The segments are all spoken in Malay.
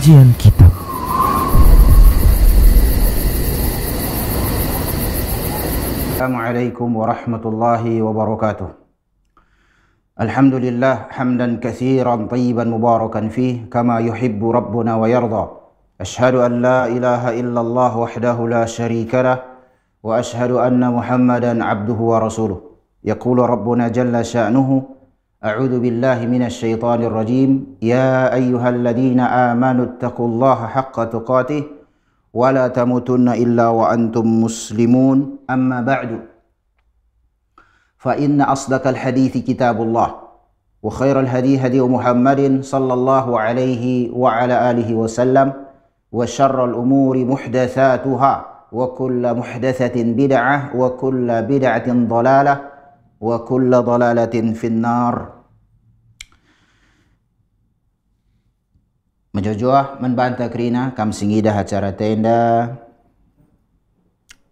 Kajian Kitab. Assalamualaikum warahmatullahi wabarakatuh. Alhamdulillah hamdan katsiran tayyiban mubarakan fih kama yuhibbu rabbuna wa yarda. Ashhadu an la ilaha illallah wahdahu la syarika lah wa ashhadu anna Muhammadan abduhu wa rasuluh. Yaqulu rabbuna jalla sya'nuhu a'udzu billahi minasy syaithanir rajim. Ya ayyuhalladzina amanu taqullaha haqqa tuqatih wa la tamutunna illa wa antum muslimun. Amma ba'du. Fa inna asdaqal hadithi kitabullah wa khairal hadi hadi Muhammadin sallallahu alaihi wa ala alihi wa sallam wa syarral umuri muhdatsatuha wa kullu muhdatsatin bid'ah wa kullu bid'atin dhalalah wa kullu dhalalatin finnar. Menjojoh membantah kerina kam singidah acara tenda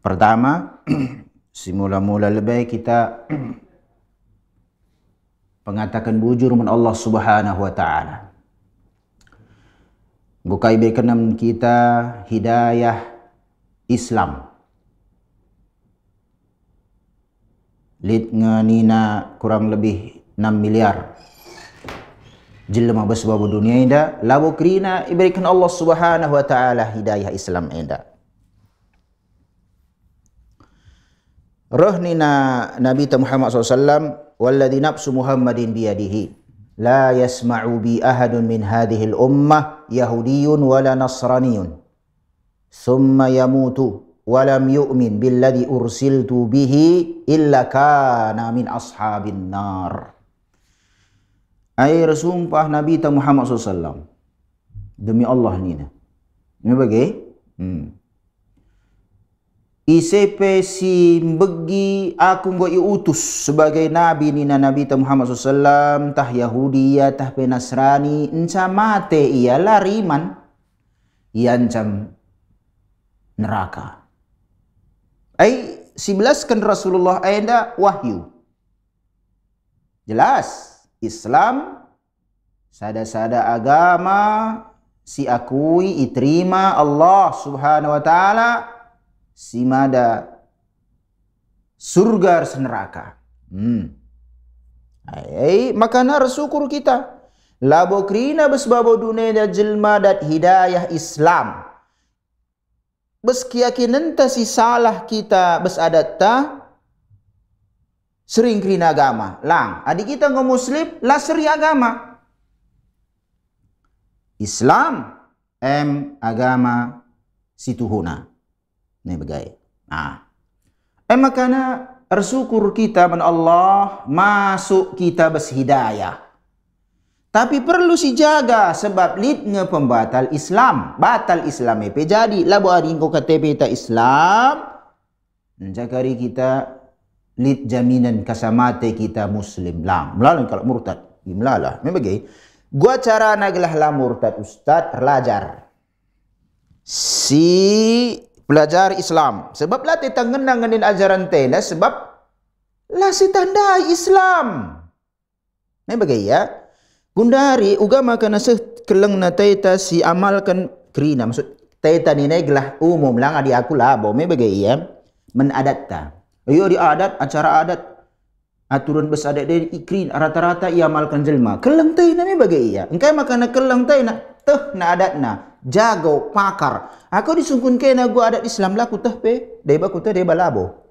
pertama. Simula-mula lebih kita mengatakan bujur men Allah Subhanahu wa taala. Bukai bekenam kita hidayah Islam. Lid nganina kurang lebih 6 miliar jelema besbabu dunia inda labo krina iberikan Allah Subhanahu wa taala hidayah Islam inda. Rohnina Nabi Muhammad SAW, walladhi nafsu Muhammadin biyadihi la yasma'u bi ahadun min hadhil ummah yahudiyun wala nasraniyun thumma yamutu walam yu'min billadhi ursiltu bihi illa kana min ashabin nar. Air sumpah Nabi Muhammad SAW demi Allah nina. Ini bagi ICP si begi aku ngo iutus sebagai nabi nina Nabi Muhammad SAW tah Yahudi ya tah Nasrani enca mate ia lariman iancam neraka. Ai 11 kan Rasulullah ayanda wahyu. Jelas Islam sada-sada agama si akui iterima Allah Subhanahu wa taala si mada surga neraka. Ai makana bersyukur kita labo krina besbabo dunia dan jelma dat hidayah Islam. Bes keyakinan ta si salah kita bes adat ta sering krina agama. Lang, adik kita ngo muslim lah seri agama. Islam agama situhuna. Ini bagai. Makana bersyukur kita men Allah masuk kita bes hidayah. Tapi perlu si jaga sebab lid nge pembatal Islam. Batal Islam jadi labo ari engkau KTP ta Islam. Jakari kita lid jaminan kasamate kita muslim lang. Melalui kalau murtad. Gimlalah. Membagai. Gua cara naglah lah murtad ustaz belajar. Si belajar Islam. Sebab lah kita ngenang-ngenin ajaran tena sebab lah si tandai Islam. Membagai ya. Gundari ugama kana sekeleng na taita si amalkan krina. Maksud taita ni neglah umum lang adi aku labo. Me bagai ya. Menadat ta. Ayo di adat, acara adat. Aturan besadat dari ikrin rata-rata ia amalkan jelma. Keleng taina me bagai ya. Engkai makana keleng taina. Teh na adat na. Jago pakar. Aku disungkun kena gua adat Islam laku teh pe. Deba ku teh deba labo.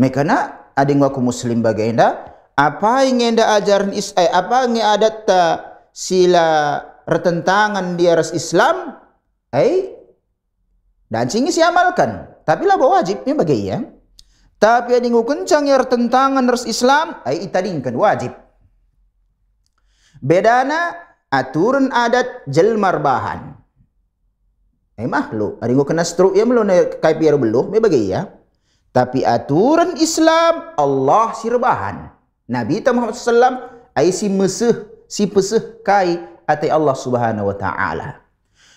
Mekana ading aku muslim bagai enda. Apa yang anda ajaran apa yang adat ta sila retentangan di aras Islam dan singi si amalkan tapi lah wajibnya bagi ya tapi ada yang kencang yang retentangan aras Islam itadingkan wajib bedana aturan adat jelmar bahan makhluk ada yang kena stroke ya belum kai piar belum bagi ya tapi aturan Islam Allah sirbahan Nabi Muhammad SAW ay si peseh kai atai Allah Subhanahu wa taala.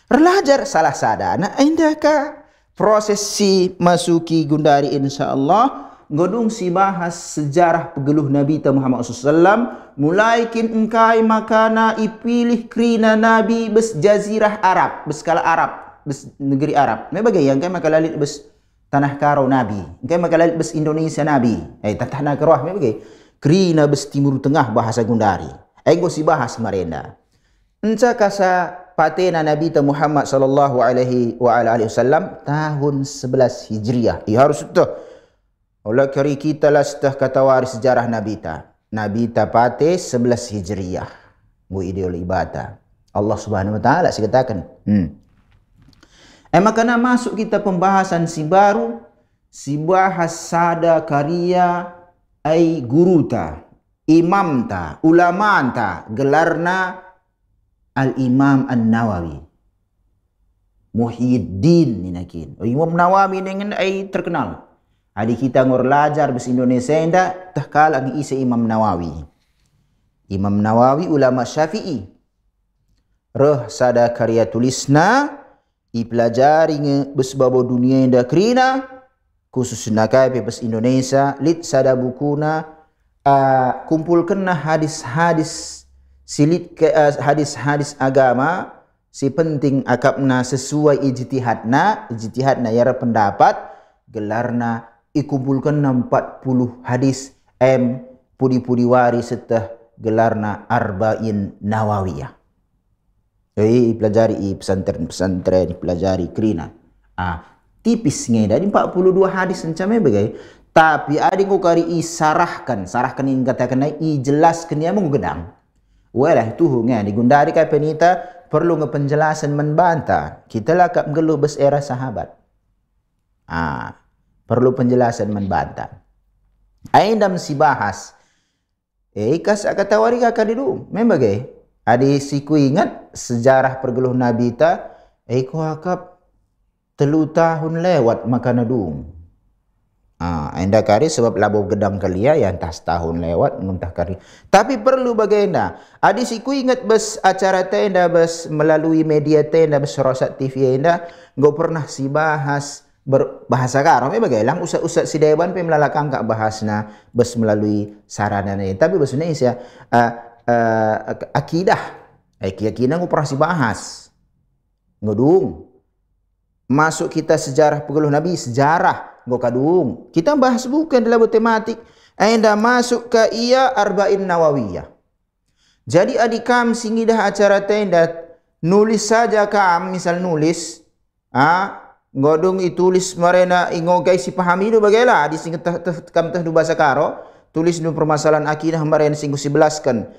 Relajar salah sadana indaka proses si masuki gundari insyaallah godung si bahas sejarah pegeluh Nabi Muhammad SAW mulai kin engkai makana ipilih krina nabi bes jazirah Arab, bes kala Arab, bes negeri Arab. Me bagai yang kai makalalit bes tanah karo nabi, engkai makalalit bes Indonesia nabi. Tanah karo me bagai krina bes timur tengah bahasa Gundari. Go si bahas marenda. Enca kasa patena Nabi Muhammad sallallahu alaihi wasallam tahun 11 Hijriah. Harus itu. Oleh kari kita lah setah kata waris sejarah Nabi ta. Nabi ta pate 11 Hijriah. Bu ideol ibadah. Allah Subhanahu wa taala sikatakan. Makana masuk kita pembahasan si baru, si bahas sada karya ai guru ta, imam ta, ulama ta, gelarna Al-Imam An-Nawawi. Muhyiddin ni nakin. Imam Nawawi dengan ai terkenal. Adi kita ngorlajar bahasa Indonesia inda tahkal ang isa Imam Nawawi. Imam Nawawi ulama Syafi'i. Reh sada karya tulisna ipelajari nge besbabo dunia inda krina khususna kai bahasa Indonesia lit sada bukuna kumpulkan hadis-hadis silit ke hadis-hadis agama si penting akapna sesuai ijtihadna yara pendapat gelarna ikumpulkan 40 hadis pudi-pudi wari setah gelarna Arba'in Nawawiyah. Pelajari pesantren pelajari krina. Tipis ngeda di 42 hadis encame bagai tapi ada ngo kari sarahkan in katakan i jelaskan ya menggedang. Walah tuh nge di Gundari kai penita perlu ngepenjelasan membantah. Kita lah kap ngeluh bes era sahabat. Perlu penjelasan membantah. Aindam si bahas. Kas kata wari kakak didu. Membagai. Adi siku ingat sejarah pergeluh Nabi ta. Ko akap 3 tahun lewat makan adung. Anda kari sebab labo gedang kalia yang entah setahun lewat entah kari. Tapi perlu bagaimana? Adi siku ingat bes acara tenda bes melalui media tenda bes Rosat TV enda nggak pernah si bahas berbahasa karo. Bagaimana? Usah si dewan pe melalakang kak bahasna bes melalui sarana ni. Tapi bes Indonesia akidah. Keyakinan nggak pernah si bahas. Ngedung. Masuk kita sejarah pegeluh Nabi sejarah. Gak kadung. Kita bahas bukan dalam tematik. Anda masuk ke ia Arba'in Nawawiyah. Jadi adik kam singidah acara tenda nulis saja kam misal nulis. Ngodong itulis marena ingogai si pahami itu bagaimana. Adi sing kam teh du bahasa karo. Tulis nu permasalahan akidah marena sing si belaskan.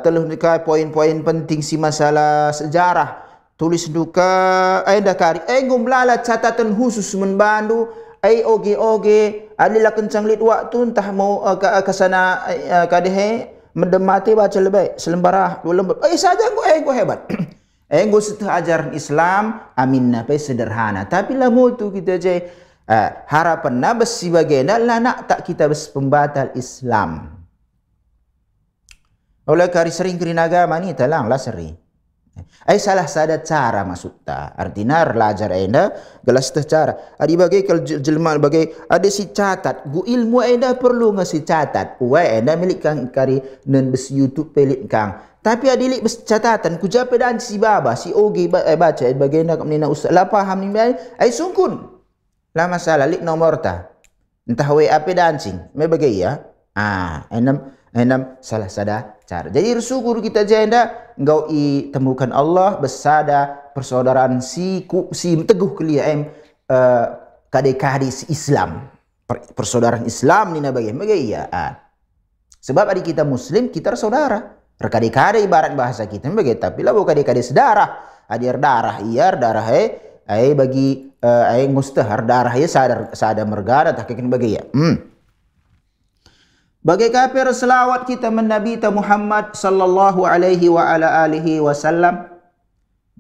Teluh dekai poin-poin penting si masalah sejarah. Tulis duka anda kari. Ngumlala catatan khusus membantu. Oge adila kencang lit waktu entah mau ke sana kadehe mendemati baca lebih selembarah 2 lembar saja go hebat go setah ajaran Islam amin nape sederhana tapi lah mutu kita je harapan na besi bagena lah nak tak kita bes pembatal Islam oleh kari sering kiri agama ni talang lah sering. Salah sada cara masuk ta. Artinya belajar enda gelas teh cara. Adi bagai kalau jelma bagai ada si catat. Gu ilmu enda perlu ngasi catat. Enda milik kang kari nen bes YouTube pelit kang. Tapi adilik bes catatan ku jape dan si baba si oge baca bagaimana kamnina ustaz lah paham ni sungkun. Lah masalah lik nomor ta. Entah WA pe dancing. Me bagai ya. Enam salah sada cara. Jadi bersyukur kita janda engkau temukan Allah besada persaudaraan si teguh kelia kadek-kadek Islam. Persaudaraan Islam ni bagai ya. Sebab adik kita muslim kita saudara. Rekade-kade ibarat bahasa kita bagai tapi lah bukan kade sedarah. Adir darah iya darah bagi mustahar darah ya sada mergara tak kena bagai ya. Bagai kafir selawat kita menabi Muhammad sallallahu alaihi wa ala alihi wasallam.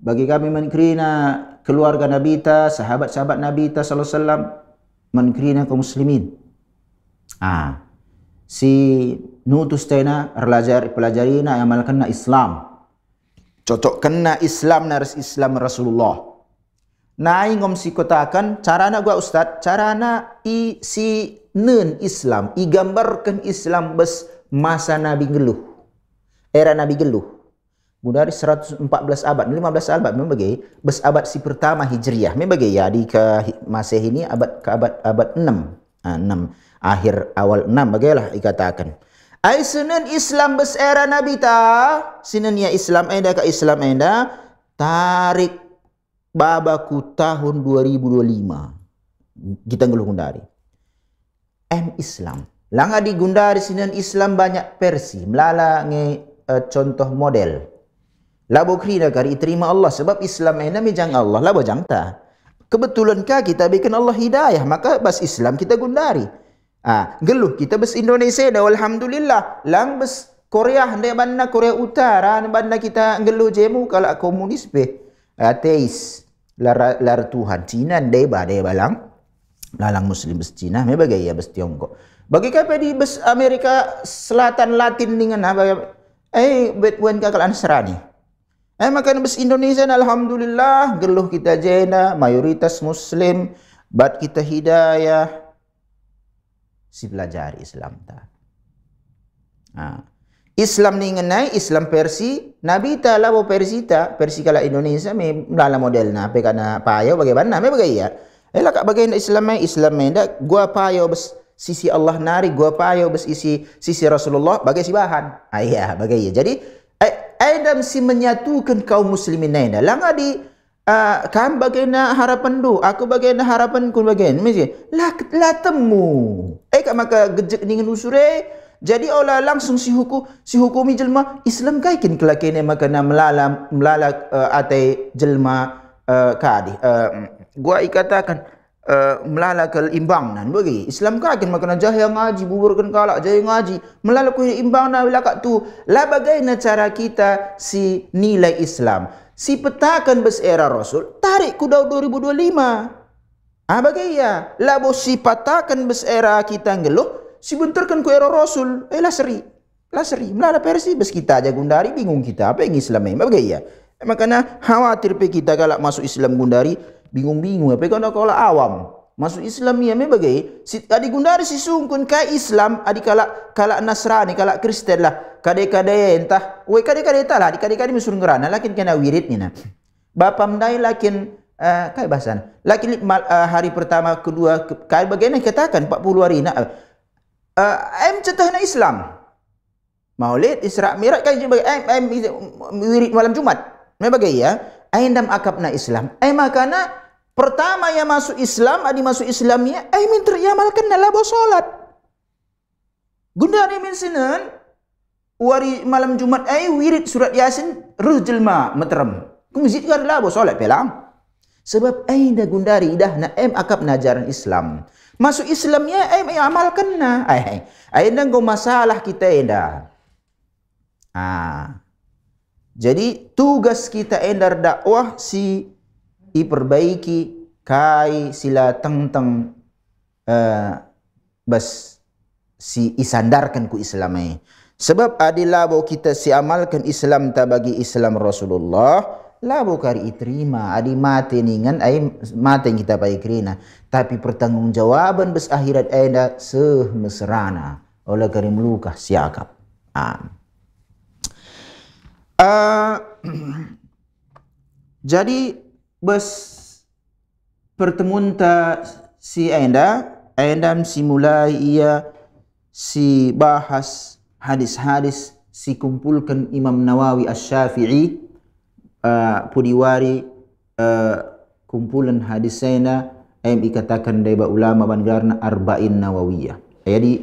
Bagi kami menkrina keluarga Nabi ta, sahabat-sahabat Nabi ta sallallahu alaihi wasallam, menkrina kaum muslimin. Si nutus tena pelajarina amalkan na Islam. Cocok kena Islam naris Islam Rasulullah. Nai ngom si kotakan carana gua ustad, carana si nun Islam, gambarkan Islam bes masa Nabi ngeluh. era Nabi Geluh. Gundari 114 abad, 15 abad membagai bes abad si pertama Hijriah. Membagai ya di ke Masehi ini abad 6. 6 akhir awal 6 bagailah dikatakan. Ai sunan Islam bes era Nabi ta, sinan ya Islam enda ka Islam enda tarik babaku tahun 2025. Kita ngeluh gundari. Islam. Langa di gundari sinan Islam banyak versi. Melala contoh model. Labo krina kari terima Allah sebab Islam ena mijang Allah labo jang ta. Kebetulan kah kita bikin Allah hidayah maka bas Islam kita gundari. Geluh kita bas Indonesia dah alhamdulillah. Lang bas Korea ndek banna Korea Utara banna kita geluh jemu kalau komunis be. Ateis lar Tuhan Cina ndek ba lang. Lalang Muslim bas Cina me bagai ya bas Tiongkok. Bagi kapa di bas Amerika Selatan Latin dengan apa? Betwen kakal Ansrani. Makan bes Indonesia alhamdulillah geluh kita jena mayoritas muslim bat kita hidayah si pelajari Islam ta. Islam ni ngenai Islam Persi Nabi ta labo Persi kala Indonesia me lala model na pe kana payo bagaimana me bagai ya. Kak bagaimana Islam dak gua payo bes sisi Allah nari gua payo bes sisi Rasulullah bagai si bahan. Iya bagai ya. Jadi Adam si menyatukan kaum muslimin naina. Langa di kan bagaimana harapan du, aku bagaimana harapan kun bagaimana. Mesti lah temu. Kak maka gejek dengan usure. Jadi olah langsung si hukumi jelma Islam kaikin kelakene maka na melala atai jelma kadi. Gua ikatakan melala ke imbang nan bagi Islam kakin makna jahya ngaji buburkan kalak jahya ngaji melala ku imbang na wilakak tu la bagaimana cara kita si nilai Islam si petakan bes era Rasul tarik ku dah 2025 bagai ya la bo si patakan bes era kita ngeluh si benturkan ku era Rasul la seri melala Persi bes kita aja gundari bingung kita apa yang Islam ini bagai ya makna khawatir pe kita galak masuk Islam gundari bingung-bingung apa kalau awam masuk Islam ya me bagai si adi gundari si sungkun ka Islam adi kala Nasrani kala Kristen lah kade-kade entah we kade-kade ta lah kade-kade misur ngerana lakin kena wirid ni na bapa mendai lakin kai bahasan lakin hari pertama kedua kai bagaimana katakan 40 hari na cetahna Islam Maulid Isra Mi'raj kai wirid malam Jumat me bagai ya aindam akapna Islam makana pertama yang masuk Islam adi masuk Islamnya min teriamalkan na labo salat gundari min sinan wari malam Jumat wirid surat Yasin ruh jelma meterem ku masjid kan labo salat pelang sebab ainda gundari dah na akapna ajaran Islam masuk Islamnya amalkan na ainda go masalah kita enda jadi tugas kita endar dakwah si iperbaiki kai sila teng bas si isandarkan ku Islamai. Sebab adilabo kita si amalkan Islam ta bagi Islam Rasulullah labo kari iterima adi mate ningan mate kita pai krina tapi pertanggungjawaban bes akhirat enda semesrana oleh kari melukah siakap. Jadi bes pertemuan ta si endam si mulai ia si bahas hadis-hadis si kumpulkan Imam Nawawi Asy-Syafi'i pudiwari kumpulan hadisena dikatakan dari ulama bangarna Arba'in Nawawiyah. Jadi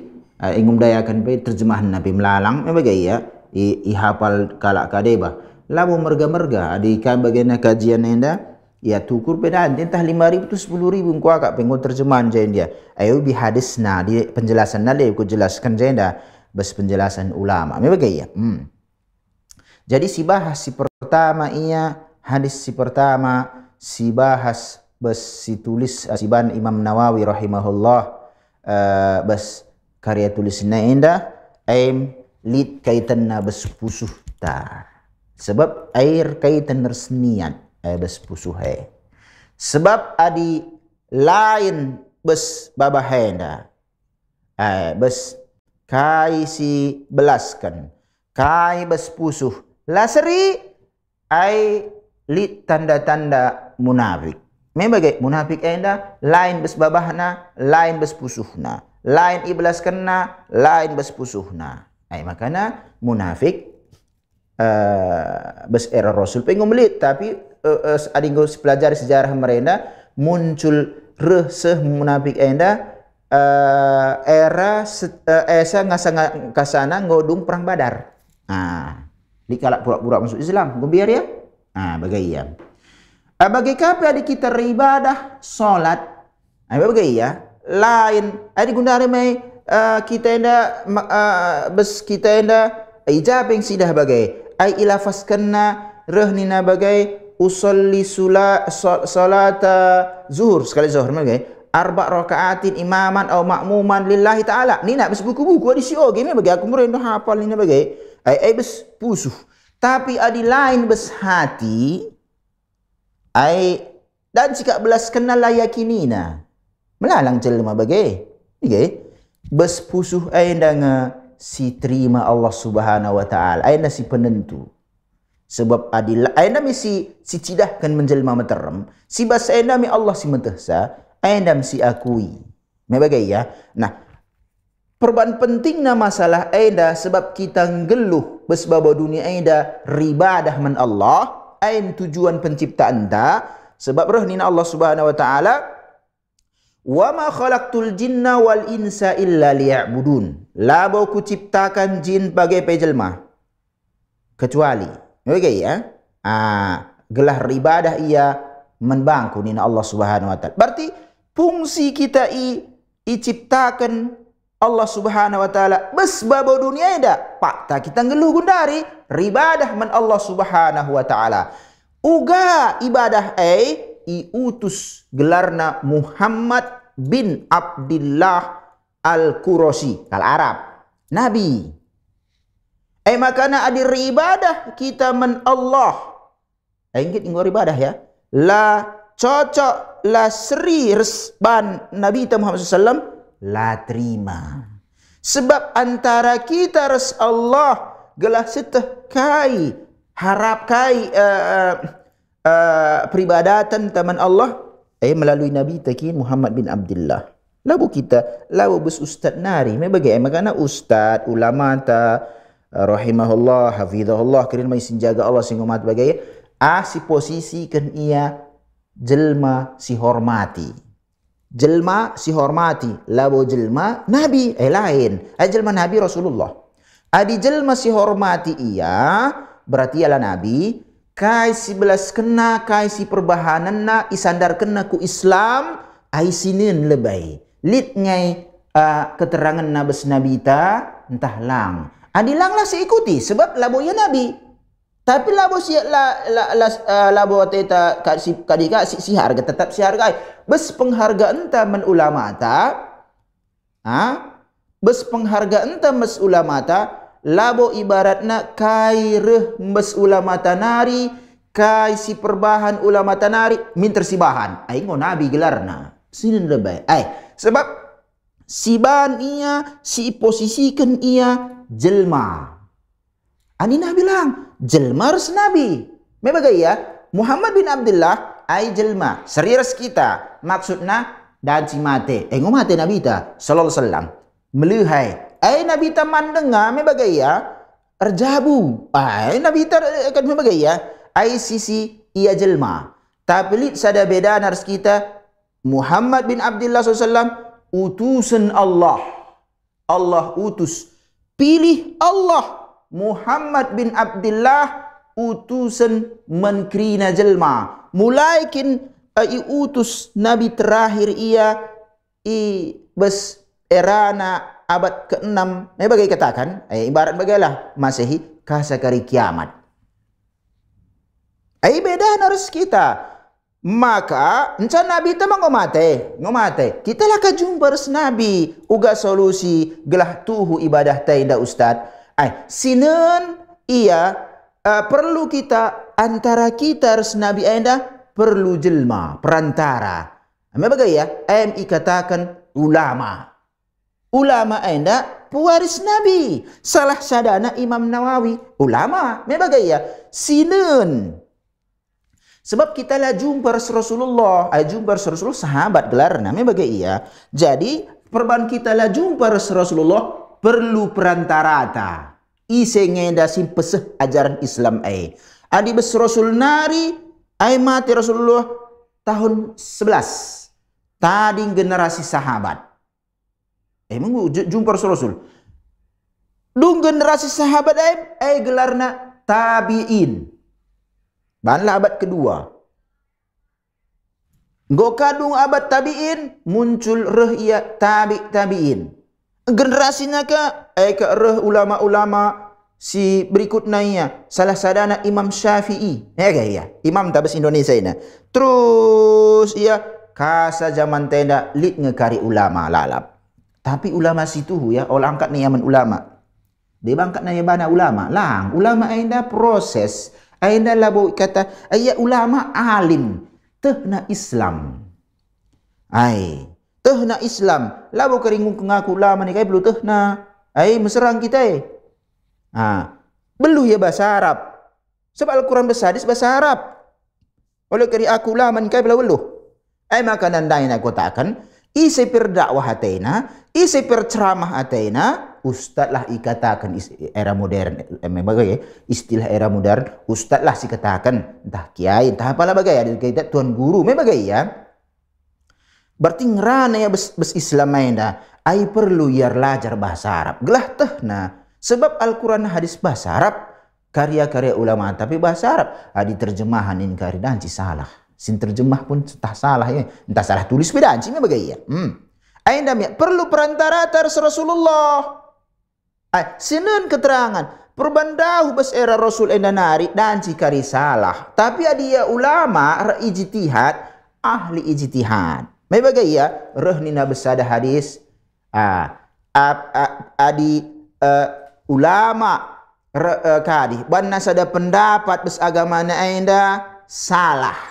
ingum dayakan pe terjemahan Nabi melalang bagai ya ihapal kalak kadeba labo merga-merga di kan bagaimana kajian enda ya tukur pedan entah 5.000 tu 10.000 ku agak pengon terjemahan jain dia ayo bi hadisna di penjelasan nade ku jelaskan jainda bas penjelasan ulama me bagai ya jadi si bahas si pertama hadis si pertama si bahas bas si tulis si ban Imam Nawawi rahimahullah bas karya tulisnya enda lid kaitan na bespusuh ta sebab air kaitan resnian bespusuh sebab adi lain bes babahenda bes kai si belaskan kai bespusuh. Laseri ai lit tanda-tanda munafik. Membagai munafik enda lain besbabahna, lain bespusuhna, lain iblas kena, lain bespusuhna. Ai makana munafik bes era Rasul pengomelit tapi adinggo pelajari sejarah mereka muncul reseh munafik enda era esa ngasa kasana ngodung perang Badar. Dikala pura-pura masuk Islam, gue biar ya. Bagaimana? Bagi kapa di kita ibadah salat, bagaimana ya? Lain, adi gundari mai kita enda bes kita enda ijab yang sidah bagai, ai ilafas kena rehnina bagai usolli salata zuhur sekali zuhur bagai arba rakaatin imaman atau makmuman lillahi taala. Ni nak bes buku-buku di sio game bagi aku merendo hafal ni bagai ai bes pusuh. Tapi adi lain bes hati ai dan jika belas kenal layakinina melalang jelma bagai bes pusuh ai ndanga si terima Allah Subhanahu wa taala ai si penentu sebab adil ai si cidahkan menjelma meterem si bas ai mi Allah si mentehsa ai si akui me bagai ya. Nah, perubahan pentingna masalah aida sebab kita ngeluh besbaba dunia aida ribadah men Allah ain tujuan penciptaan ta sebab rohnina Allah Subhanahu wa taala wa ma khalaqtul jinna wal insa illa liya'budun. Labo ku ciptakan jin bagai pejelma kecuali bagai ya gelah ibadah ia menbangku nina Allah Subhanahu wa taala. Berarti fungsi kita ciptakan Allah Subhanahu wa taala bes babo dunia ida pak ta kita ngeluh gundari ribadah man Allah Subhanahu wa taala uga ibadah utus gelarna Muhammad bin Abdullah Al-Qurashi kal Arab nabi makana adi ribadah kita man Allah ingit inggo ribadah ya la cocok la seri resban Nabi Muhammad SAW la terima sebab antara kita res Allah gelah seteh kai harap kai peribadatan taman Allah melalui Nabi takin Muhammad bin Abdullah labu kita labu bes ustad nari me bagai makana ustad ulama ta rahimahullah hafizahullah kirin mai sinjaga Allah sing umat bagai si posisi kan ia jelma si hormati jelma si hormati labo jelma nabi lain jelma nabi Rasulullah adi jelma si hormati ia berarti ala nabi kai si belas kena kai si perbahanan na isandar kena ku Islam ai sinin lebay lit ngai keterangan nabes nabi ta entah lang adi lang lah si ikuti sebab labo ya nabi tapi labo si labo teta kadika si harga tetap si harga bes penghargaan ta men ulama ta bes penghargaan ta mes ulama ta labo ibaratna kai reh mes ulama ta nari kai si perbahan ulama ta nari min tersibahan ai ngo nabi gelarna sinin lebay sebab siban ia si posisikan ia jelma ani nabi lang jelma res nabi me bagai ya Muhammad bin Abdullah ai jelma serius kita maksudna dan si mate ngo mate nabi ta sallallahu alaihi wasallam melihai ai nabi ta mandenga me bagai ya erjabu nabi ta kan me bagai ya ai sisi ia jelma tapi lit sada beda nars kita Muhammad bin Abdullah sallallahu alaihi wasallam utusan Allah utus pilih Allah Muhammad bin Abdullah utusan menkrina jelma mulai kin utus nabi terakhir ia bes erana abad ke-6 bagai katakan ibarat bagailah Masehi kasakari kiamat beda harus kita maka encan nabi ta ngomate kita lah kajumpa res nabi uga solusi gelah tuhu ibadah taida ustad sinen ia perlu kita antara kita res nabi enda perlu jelma perantara bagai ya ikatakan ulama enda pewaris Nabi. Salah sadana Imam Nawawi. Ulama. Membagai ya. Sinun. Sebab kita lah jumpa Rasulullah. Jumpa Rasulullah sahabat gelarna. Membagai ya. Jadi perban kita lah jumpa Rasulullah perlu perantarata. Ise ngenda simpeseh ajaran Islam Adi bes Rasul nari. Mati Rasulullah tahun 11. Tadi generasi sahabat. Jumpa Rasul. Dung generasi sahabat gelarna tabi'in. Banlah abad kedua. Kadung abad tabi'in muncul ia tabi'in. Generasinya ke ulama-ulama si berikutnya ia salah sadana Imam Syafi'i. Ya. Imam tabes Indonesia ini. Terus ia kasa zaman tenda lit ngekari ulama lalap. Tapi ulama situ ya olah angkat ni yaman ulama. Dia bangkat na bana ulama. Lang ulama ainda proses. Ainda labo kata ayat ulama alim tehna Islam. Tehna Islam. Labo keringung ngaku ulama ni kai belum tehna. Meserang kita Beluh ya bahasa Arab. Sebab Al-Quran bersadis bahasa Arab. Oleh kari aku ulama ni kai beluh. Maka nandai nak kotakan isi perdakwah ataina, isi perceramah ataina. Ustaz lah ikatakan era modern, bagai istilah era modern, ustaz lah si katakan entah kiai, entah apalah bagai ada kita tuan guru, bagai ya. Berarti ngerana ya bes Islam mainda, perlu ya belajar bahasa Arab. Gelah tehna, sebab Al-Quran hadis bahasa Arab, karya-karya ulama tapi bahasa Arab, terjemahan ini karya danci salah. Sin terjemah pun entah salah ya, entah salah tulis bedanci, bagai ya. Perlu perantara Rasulullah. Sinun keterangan perbandahu bes era Rasul nari dan jika risalah. Tapi dia ulama ijtihad, ahli ijtihad. Membagai ya rehnina besada hadis. Ulama kadi banna sada pendapat bes agama anda salah.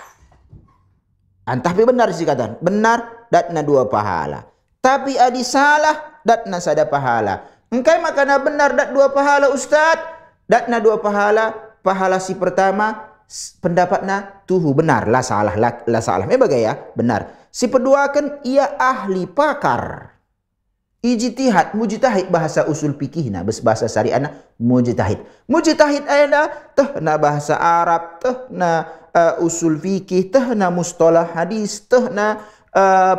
Tapi benar sih kata. Benar datna dua pahala. Tapi adi salah datna sada pahala. Engkai makana benar dat dua pahala ustaz. Datna dua pahala. Pahala si pertama pendapatna tuhu benar lah salah lah salah. Membagai ya benar. Si kedua kan ia ahli pakar. Ijtihad mujtahid bahasa usul fikihna bes bahasa syari'ana mujtahid. Mujtahid ayana tehna bahasa Arab, tehna usul fikih, tehna mustalah hadis, tehna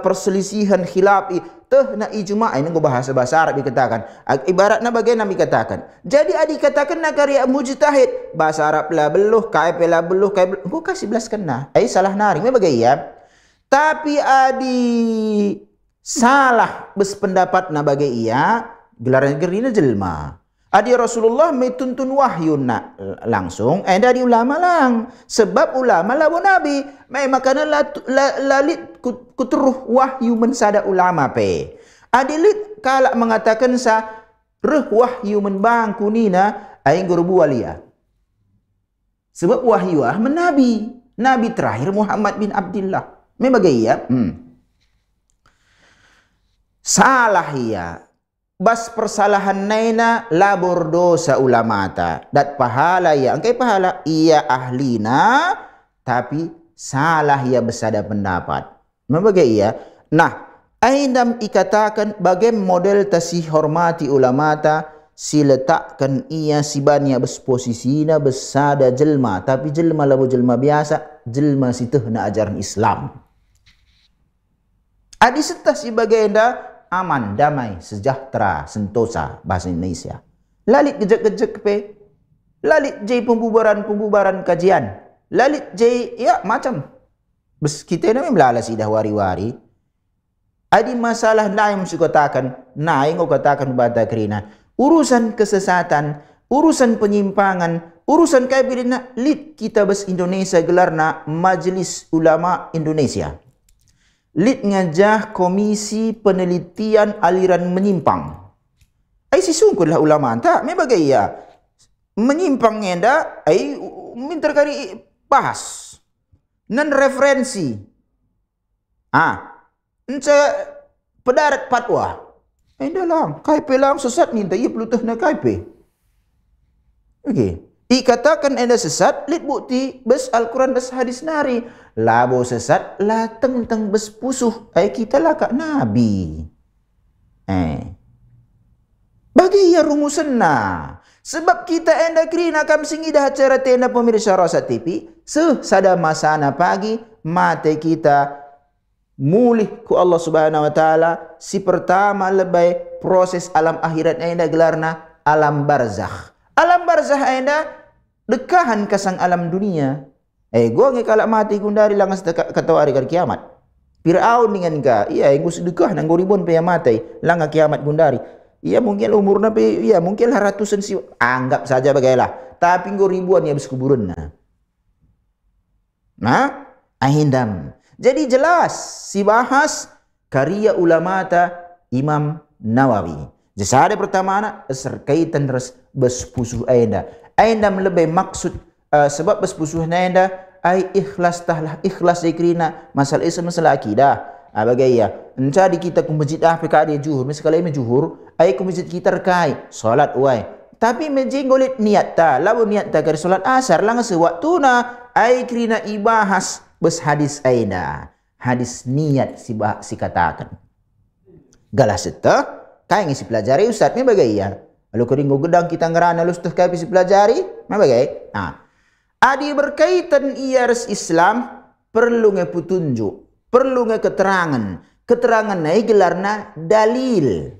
perselisihan khilafi, tehna ijma'. Ini gua bahasa Arab dikatakan. Ibaratnya bagaimana dikatakan. Jadi adik katakan na karya mujtahid bahasa Arab lah beluh, KP lah beluh, gua kasih belas kena. Salah naring bagai ya. Tapi adik salah bes pendapat na bagai ia gelaran gerina jelma. Adi Rasulullah metuntun wahyu na langsung dari ulama lang. Sebab ulama lawan Nabi. Makanya lalit kuteruh wahyu mensada ulama pe. Adilit kalak mengatakan sa reh wahyu menbangku nina aing guru walia. Sebab wahyu menabi. Nabi terakhir Muhammad bin Abdullah. Membagai ya. Salah ya. Bas persalahan naina labur dosa ulamata. Dat pahala ya. Angkai pahala. Ia ahlina. Tapi salah ya besada pendapat. Membagai ya. Nah. Aindam ikatakan bagai model tasih hormati ulamata. Si letakkan ia si banya besposisina besada jelma. Tapi jelma labu jelma biasa. Jelma si tehna ajaran Islam. Adi setah si bagai aman, damai, sejahtera, sentosa bahasa Indonesia. Lalit gejek-gejek pe. Lalit jai pembubaran kajian. Lalit jai ya macam. Bes kita ni melalas dah wari-wari. Adi masalah naim si katakan, naim katakan bata kerina. Urusan kesesatan, urusan penyimpangan, urusan kabirina lit kita bes Indonesia gelarna Majelis Ulama Indonesia. Lit ngajah Komisi Penelitian Aliran Menyimpang. Si sungguhlah ulama tak membagai ya. Menyimpang ngenda minta kari bahas. Nan referensi. Pedarat fatwa. Enda lang, kaipe lang sesat minta ia pelutah na kaipe. Okey. Ikatakan enda sesat, lit bukti bes Al-Quran bes hadis nari. Labo sesat, la teng bes pusuh. Kita lah kak Nabi. Bagi ia rumusan na. Sebab kita enda krina kam singi dah acara tenda pemirsa Rasa TV. Sada masana pagi, mata kita mulih ku Allah Subhanahu wa taala. Si pertama lebay proses alam akhirat enda gelarna alam barzakh. Alam barzakh enda dekahan kasang alam dunia. Gua nge kalak mati gundari langas kata hari kiamat. Firaun dengan ka, iya yang gus dekah nang goribon pe mati langa kiamat gundari. Iya mungkin umurna pe iya mungkin ratusan si anggap saja bagailah. Tapi ribuan ya habis kuburan nah. Ahindam. Jadi jelas si bahas karya ulama ta Imam Nawawi. Jasada pertama anak kaitan res bespusuh aenda. Aindam lebih maksud sebab bespusuh aenda ai ikhlas tahlah ikhlas ikrina masalah Islam masalah akidah. Bagaya. Encadi kita ke masjid PK dia juhur. Misalnya ini juhur, ai ke masjid kita rekai salat uai. Tapi menjenggolit niat ta, lalu niat ta kari salat asar lang sewaktu na ai krina ibahas bes hadis aina. Hadis niat si katakan. Galah seta, kai ngisi pelajari ustaz ni bagaya. Lalu kering gedang kita ngerana lu stuh kai si pelajari, bagai. Adi berkaitan iaras Islam perlu ngeputunjuk, perlu keterangan. Keterangan nai gelarna dalil.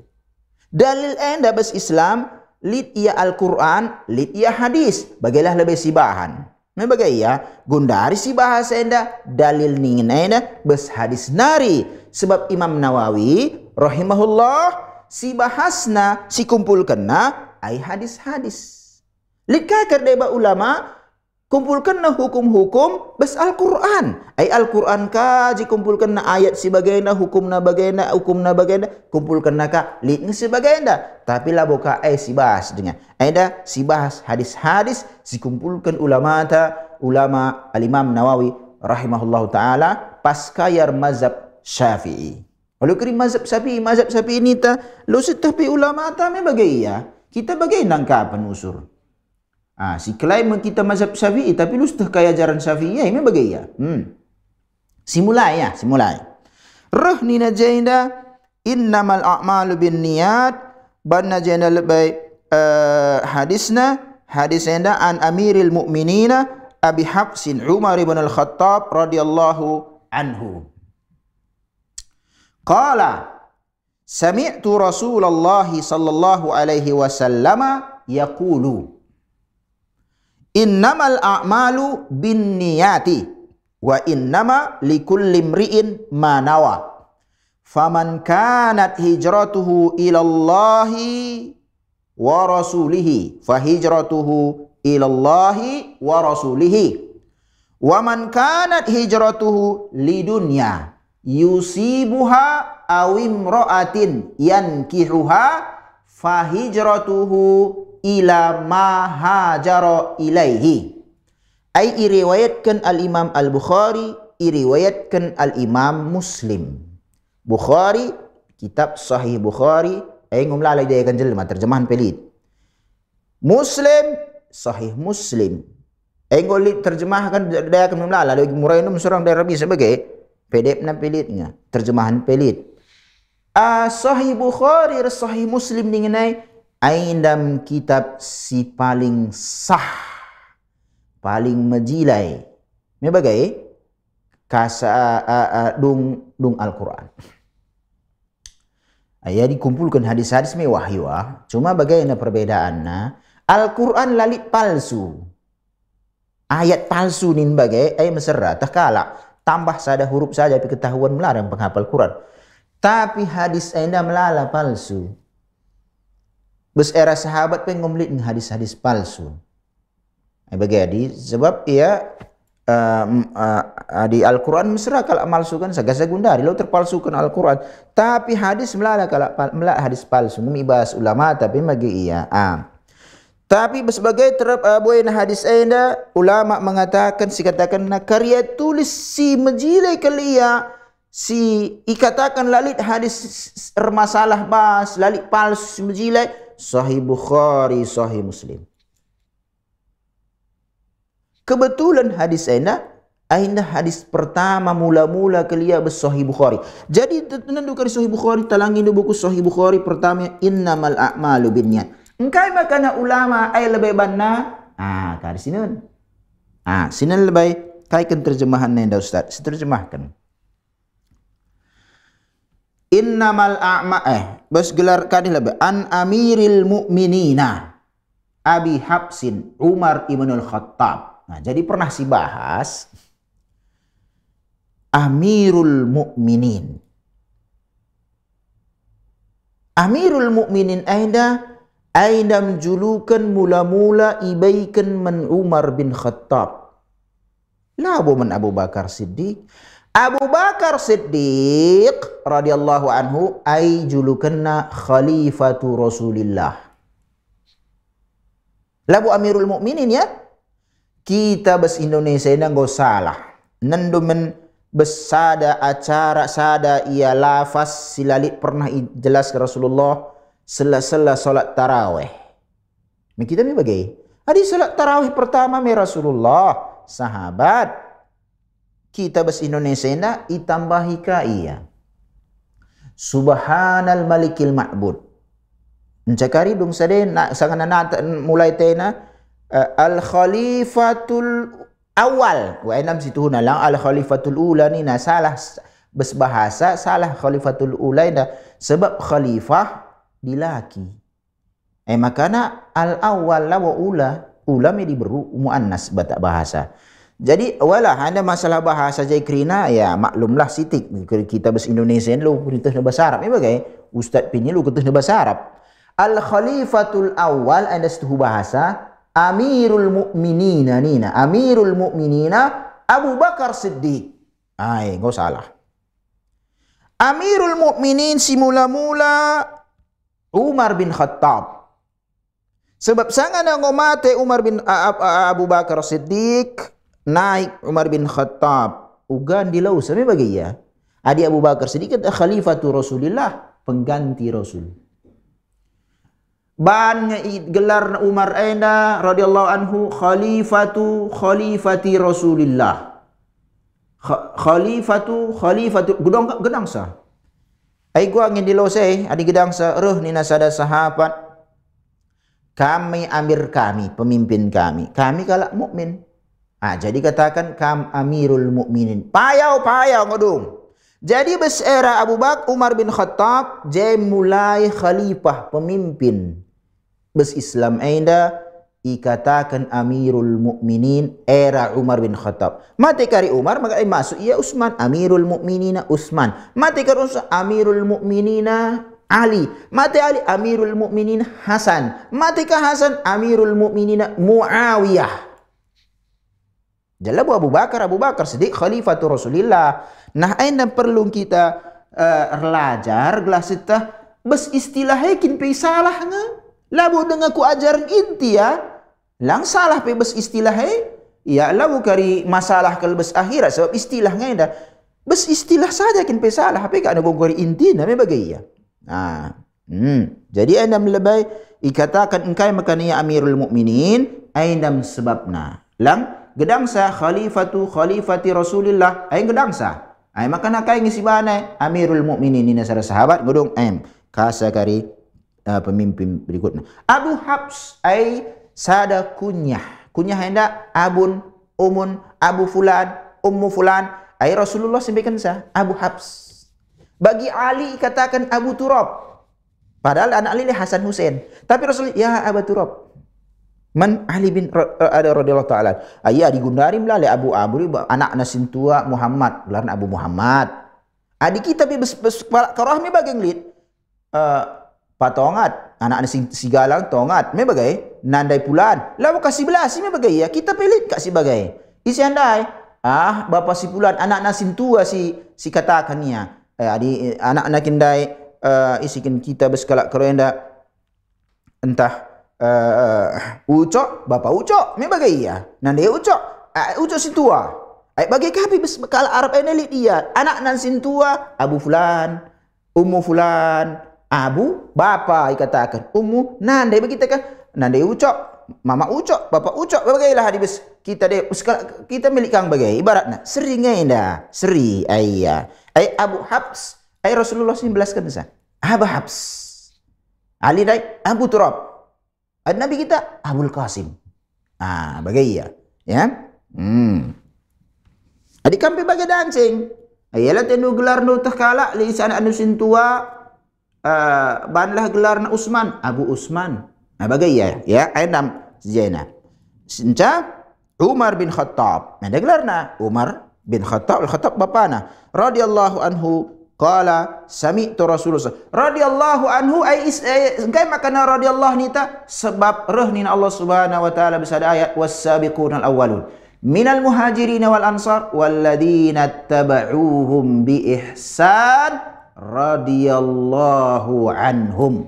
Dalil enda bes Islam lid ia Al-Quran, lid ia hadis. Bagailah lebih si bahan. Bagaya gundari si bahasa enda dalil ningin enda bes hadis nari. Sebab Imam Nawawi rahimahullah si bahasna si kumpulkan na ai hadis-hadis. Lid kakar deba ulama kumpulkan na hukum-hukum bes Al-Quran. Ai Al-Quran kaji kumpulkan na ayat si bagaina, hukum na bagaina, kumpulkan na ka lid si bagaina. Tapi lah boka ai si bahas dengan. Ada si bahas hadis-hadis si kumpulkan ulama Al-Imam Nawawi rahimahullahu taala paskayar mazhab Syafi'i. Kalau kiri mazhab Syafi'i ini ta lo setapi ulama ta me bagaya. Kita bagai nangkapan usur. Si klaim kita mazhab Syafi'i tapi lu sudah kaya ajaran Syafi'i me bagaya. Simulai. Rah ni najenda innamal a'malu binniyat ban najenda lebay hadisna an Amiril Mukminina Abi Hafsin Umar ibn Al-Khattab radhiyallahu anhu. Qala sami'tu Rasulullah sallallahu alaihi wasallam yaqulu innamal a'malu binniyati wa innama likulli imri'in ma nawa faman kanat hijratuhu ila Allahi wa rasulihi fa hijratuhu ila Allahi wa rasulihi wa man kanat hijratuhu lidunya yusibuha aw imra'atin yankihuha fa hijratuhu ila ma hajara ilaihi. Ai iriwayatkan al-Imam Al-Bukhari, iriwayatkan al-Imam Muslim. Bukhari, kitab Sahih Bukhari, ngumlalay dia kan jelma terjemahan pelit. Muslim, Sahih Muslim. Ngolit terjemahkan dia akan ngumlalay murai nu surang dari Rabi sebagai PDF na pelitnya, terjemahan pelit. Sahih Bukhari, Sahih Muslim dingenai aindam kitab si paling sah, paling majilai. Me bagai kasa dung Al-Quran. Ayat dikumpulkan hadis-hadis me wahyu. Cuma bagaimana perbedaannya? Al-Quran lalit palsu. Ayat palsu nin bagai ayat mesra takala tambah sada huruf saja tapi ketahuan melarang penghafal Quran. Tapi hadis anda melala palsu. Bes era sahabat pengomlit hadis-hadis palsu. Bagi sebab ia di Al-Quran mesra kalau malsukan sagasa gundari lo terpalsukan Al-Quran. Tapi hadis melala kalau melala hadis palsu. Numi bahas ulama tapi bagi ia. Tapi sebagai buayan hadis anda ulama mengatakan si katakan na karya tulis si majilai kalia ikatakan lalit hadis masalah bas, lalit palsu menjilai, Sahih Bukhari, Sahih Muslim. Kebetulan hadis Aina hadis pertama mula-mula kelia Sahih Bukhari. Jadi tentukan Sahih Bukhari talangin buku Sahih Bukhari pertama innamal a'malu binniyat. Engkai makana ulama ay lebih banna. Kari sinun. Sinan lebih kaikan terjemahan nenda Ustaz. Terjemahkan. Innamal bas gelar kadi lebih an amiril mu'minina Abi Habsin Umar ibnul Khattab. Jadi pernah si bahas Amirul Mukminin. Amirul Mukminin aidam julukan mula-mula ibaikan man Umar bin Khattab. Labu man Abu Bakar Siddiq. Abu Bakar Siddiq radhiyallahu anhu ay julukanna khalifatu Rasulillah. Labu Amirul Mukminin ya. Kita bas Indonesia ini nggak salah. Nandumen besada acara sada ia lafaz silalit pernah jelas ke Rasulullah sela-sela solat tarawih. Kita ni bagai. Adi solat tarawih pertama me Rasulullah sahabat. Kita bas Indonesia ini itambahi ka iya. Subhanal Malikil Ma'bud. Mencakari dong sade nak sangan nata mulai tena al khalifatul awal wa enam situ na lang al khalifatul ula ni na salah bahasa salah khalifatul ula na sebab khalifah dilaki makana al awal la wa ula me diberu muannas bata bahasa. Jadi wala ada masalah bahasa jaikrina ya maklumlah sitik kita bahasa Indonesia lu perintah bahasa Arab ni bagai ustaz pinyi lu ketah bahasa Arab. Al khalifatul awal ada setuh bahasa Amirul Mukminina nina. Amirul Mukminina Abu Bakar Siddiq. Enggak salah. Amirul Mukminin si mula-mula Umar bin Khattab. Sebab sangat ngomate Umar bin Abu Bakar Siddiq naik Umar bin Khattab. Ugan di laut sampai bagi ya. Adi Abu Bakar Siddiq kata khalifatu Rasulillah, pengganti Rasul. Ban gelar Umar radhiyallahu anhu khalifati Rasulillah. Khalifatu gedang sa. Ai gua ngin di losai adi gedang sa reuh ni nasada sahabat. Kami amir kami, pemimpin kami. Kami kalak mukmin. Jadi katakan kam amirul mukminin. Payau ngodung. Jadi era Abu Bakar Umar bin Khattab dia mulai khalifah pemimpin. Bes Islam ikatakan Amirul Mukminin era Umar bin Khattab. Mati kari Umar maka masuk ia Utsman Amirul Mukminina Utsman. Mati kari Amirul Mukminina Ali. Mati Ali Amirul Mukminin Hasan. Mati ka Hasan Amirul Mukminina Muawiyah. Jalla Abu Bakar Siddiq khalifatu Rasulillah. Nah aina perlu kita belajar gelas kita bes istilahnya kin pe salah nga. Labu dengan ku ajaran inti ya. Lang salah pe bes istilahnya. Ya labu kari masalah kal bes akhirat sebab istilahnya dah. Bes istilah saja kin pe salah pe ka ada gori inti na me bagai ya. Jadi aina lebay ikatakan engkai makania Amirul Mukminin aina sebabna. Lang gedang sa khalifati Rasulillah ay gedang sa. Ay makana kay ngisi bana Amirul Mukminin ni nasara sahabat godong kasa kari pemimpin berikutnya. Abu Habs ay sada kunyah. Kunyah hendak abun, umun, abu fulan, ummu fulan. Ay Rasulullah sampaikan sa Abu Habs. Bagi Ali katakan Abu Turab. Padahal anak Ali Hasan Husain. Tapi Rasulullah ya Abu Turab. Man Ali bin radhiyallahu ta'ala. Ayah digundari melalui Abu anak nasin tua Muhammad. Gelarna Abu Muhammad. Adik kita karahmi bagian lid. Patongat anak si galang tongat me bagai nandai pulan lalu kasih belas me bagai ya kita pelit kasih bagai isi andai bapa si pulan anak nasin tua si katakan ya adi anak kindai isikin kita beskalak kerenda entah ucok bapa ucok me bagai ya nandai ucok si tua Ay bagi kapi bes kala Arab ini dia anak nan sintua Abu Fulan, Ummu Fulan, Abu bapa dikatakan, Ummu nandai begitu kan, nandai ucok, mama ucok, bapak ucok, bagailah hadis kita deh kita milik kang bagai ibaratnya seri ngenda, seri ayah, ay Abu Habs, ay Rasulullah 19 kan sa, Abu Habs, Ali dai Abu Turab, Nabi kita Abul Qasim, bagai ya. Adik kampi bagai dancing. Ayalah tenu gelar nu kala li sana anu sintua banlah gelar na Usman, Abu Usman. Bagai ya ainam sejaina. Sinca Umar bin Khattab. Ada gelarna Umar bin Khattab, Al-Khattab bapana radhiyallahu anhu qala sami'tu Rasulullah radhiyallahu anhu engkai makana radhiyallahu nita sebab rehnin Allah Subhanahu wa taala besada ayat was-sabiqunal awwalun minal muhajirin wal ansar walladzina tabauhum bi ihsan radhiyallahu anhum.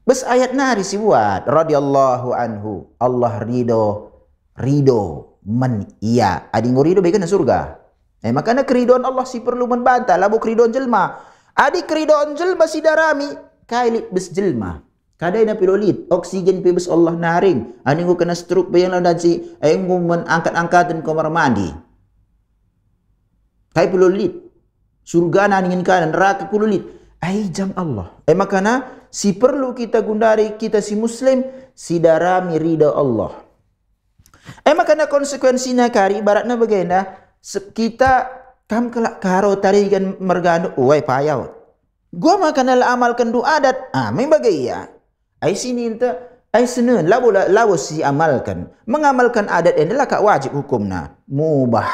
Bes ayat nari si buat radhiyallahu anhu Allah ridho man iya adi ngorido bagian surga. Makanya keridhaan Allah si perlu membantah labu keridhaan jelma. Adi keridhaan jelma si darami kailit bes jelma. Kadai na pilolit, oksigen pe bes Allah naring. Ani ko kena stroke bayang lang dan si ayong mo angkat-angkatan kamar mandi. Kai pilolit. Surga na ningin ka neraka pilolit. Ay jam Allah. Makanya si perlu kita gundari kita si muslim si darami ridha Allah. Makanya konsekuensinya kari ibaratnya bagaimana kita kam kelak karo tarigan mergano uai payau. Gua makan amalkan doa adat. Main bagaya. Ai sini ente ai senen lawo si amalkan. Mengamalkan adat ini lah kak wajib hukumna. Mubah.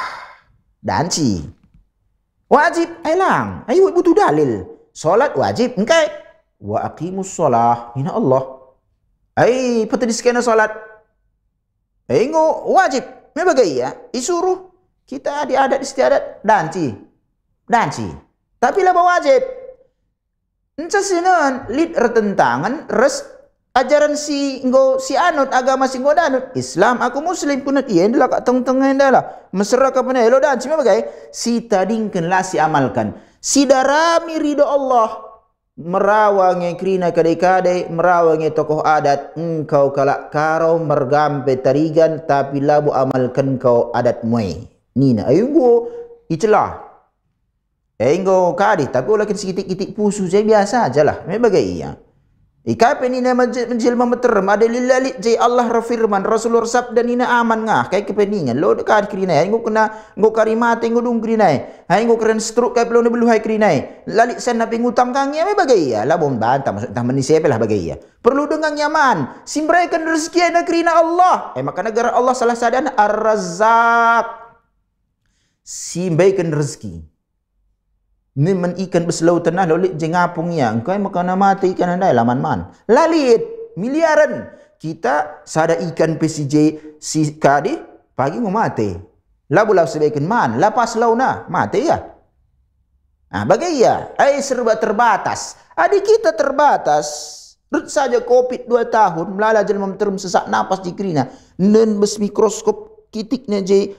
Danci. Wajib ai lang. Ai butuh dalil. Salat wajib engkai. Wa aqimus shalah. Ina Allah. Ai patadiskeuna salat. Ai ngo wajib. Me bagaya. Isuruh kita di adat istiadat danci. Tapi lah wajib. Ence senen lid retentangan res ajaran si anut agama si danut Islam aku muslim punat iya adalah kak teng-tengen adalah mesra ka panelo dan si bagai si tadingkeun lah si amalkan si darami ridho Allah merawangi krina kadai-kadai merawangi tokoh adat engkau kalak karo mergampe tarigan tapi labu amalkan kau adat muai nina ayunggo icelah enggo kadi tapi ulakin sekitik-kitik pusu saya biasa aja lah me bagai iya ika penina menjelma meterem ada lillalit jai Allah rafirman Rasulullah sabda nina aman ngah kai kepeningan lo dekat krina ai ngo karimate ngo dung krina ai ngo keren stroke kai pelone belu hai krina lalit sen na pingutang kangnya me bagai ya la bom banta maksud tah menisipe lah bagai ya perlu dengan nyaman simbrekan rezeki na krina Allah maka negara Allah salah sadana ar-razzaq simbaikan rezeki ni men ikan beslau tanah lolit jengapung yang kau makana mati ikan andai laman man lalit miliaran kita sada ikan PCJ si kadi pagi mau mati labulah sebaikan man lapas launa mati ya bagai ya serba terbatas adik kita terbatas rut saja covid 2 tahun melala jelma terum sesak napas di kerina nen bes mikroskop kitiknya je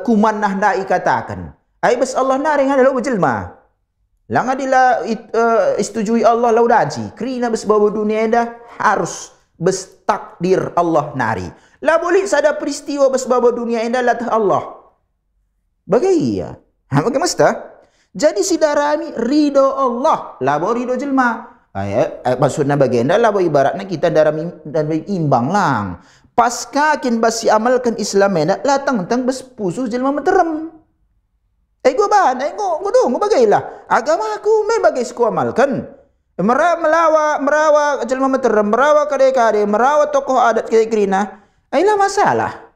kuman nah dai katakan bes Allah naring ada lo jelma lang adila istujui Allah laudaji krina bes bawa dunia dah harus bes takdir Allah nari la boleh sada peristiwa bes bawa dunia dah latah Allah bagaya bagai mesta jadi si darami ridho Allah la bo ridho jelma maksudna bagenda la bo ibaratnya kita darami dan imbang lang pas kakin basi amalkan Islam la tang bes pusu jelma meterem gua bahan, gua bagailah. Agama aku bagai seku amalkan. Merawa jelma meterem, merawa kadai-kadai, merawa tokoh adat kayak kerina. Lah masalah.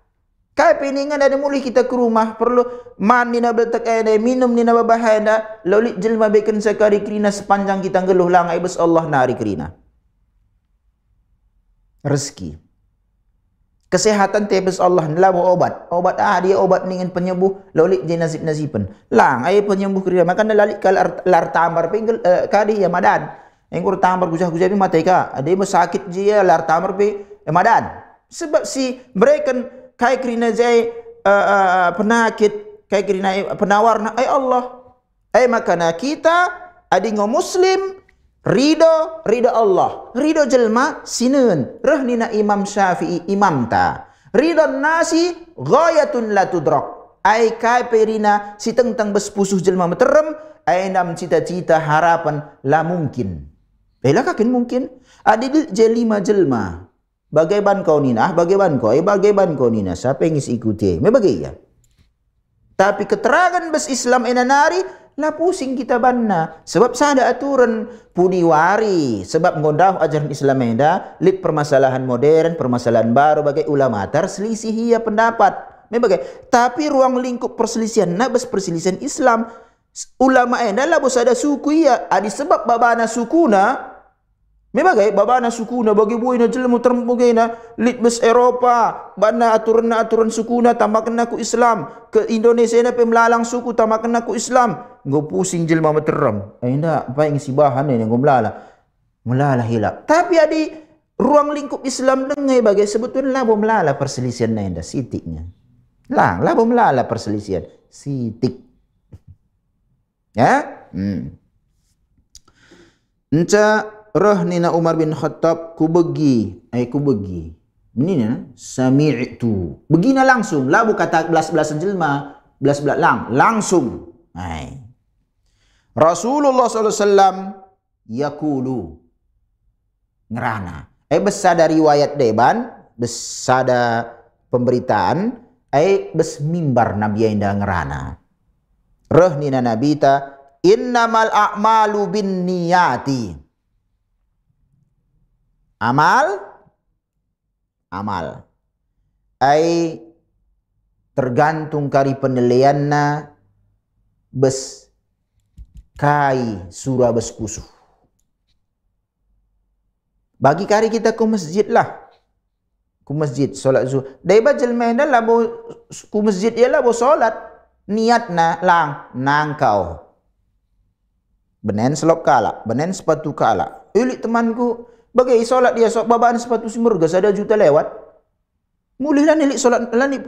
Kai peningan ada muli kita ke rumah perlu mandi na beltak minum ni na babahay na lolit jelma beken sekali kerina sepanjang kita ngeluh lang bes Allah nari kerina. Rezeki. Kesehatan tebes Allah labu obat dia obat ningen penyembuh lolik je nasib-nasiban lang penyembuh kerja maka lalik kal lar tamar pinggel kadi ya madan engkur tamar gujah-gujah pi mate ka ade sakit je ya lar tamar pi madan sebab si mereka kai krina jai penyakit kai kirina penawarna ai Allah. Ai makana kita adi ngo muslim ridho Allah. Ridho jelma sineun. Rehnina Imam Syafi'i imam ta. Ridho nasi ghayatun la tudrak. Ai kai perina si tengtang bespusuh jelma meterem ai nam cita-cita harapan la mungkin. Lah kakin mungkin. Adi jelima jelma. Bagaimana kau nina? Bagaimana kau nina? Siapa yang ikuti? Bagaimana? Tapi keterangan bes Islam enanari lah pusing kita banna. Sebab sada aturan puniwari. Sebab ngondah ajaran Islam enda lit permasalahan modern, permasalahan baru bagai ulama terselisih ia pendapat. Tapi ruang lingkup perselisihan na bes perselisihan Islam. Ulama enda lah bos ada suku ia. Adi sebab babana sukuna. Babana sukuna bagi buina jelmu termugena lit bes Eropa bana aturan sukuna tamakan aku Islam ke Indonesia na pemlalang suku tamakan aku Islam nggo pusing jelma meteram ndak apa yang sibahan ni nggo melala hilak tapi adi ruang lingkup Islam dengai bagai sebetulnya labo melala perselisihan na inda sitiknya labo melala perselisihan sitik ya Roh nina Umar bin Khattab ku begi ini na sami'tu begina langsung lah bukan kata belas-belasan jelma belas-belas langsung Rasulullah SAW yakulu ngerana besada riwayat deban besada pemberitaan bes mimbar Nabi indah ngerana roh nina Nabi ta innamal a'malu bin niyati Amal tergantung kari penilaianna bes kai surah bes pusuh. Bagi kari kita ke masjid lah. Ku masjid solat zuhur. Dai bajal main lah ku masjid ialah bo solat niatna nangkau. Benen selop kala, benen sepatu kala. Ilik temanku bagai solat dia babaan sepatu simurga sada juta lewat. Mulih lah nilik solat lah ni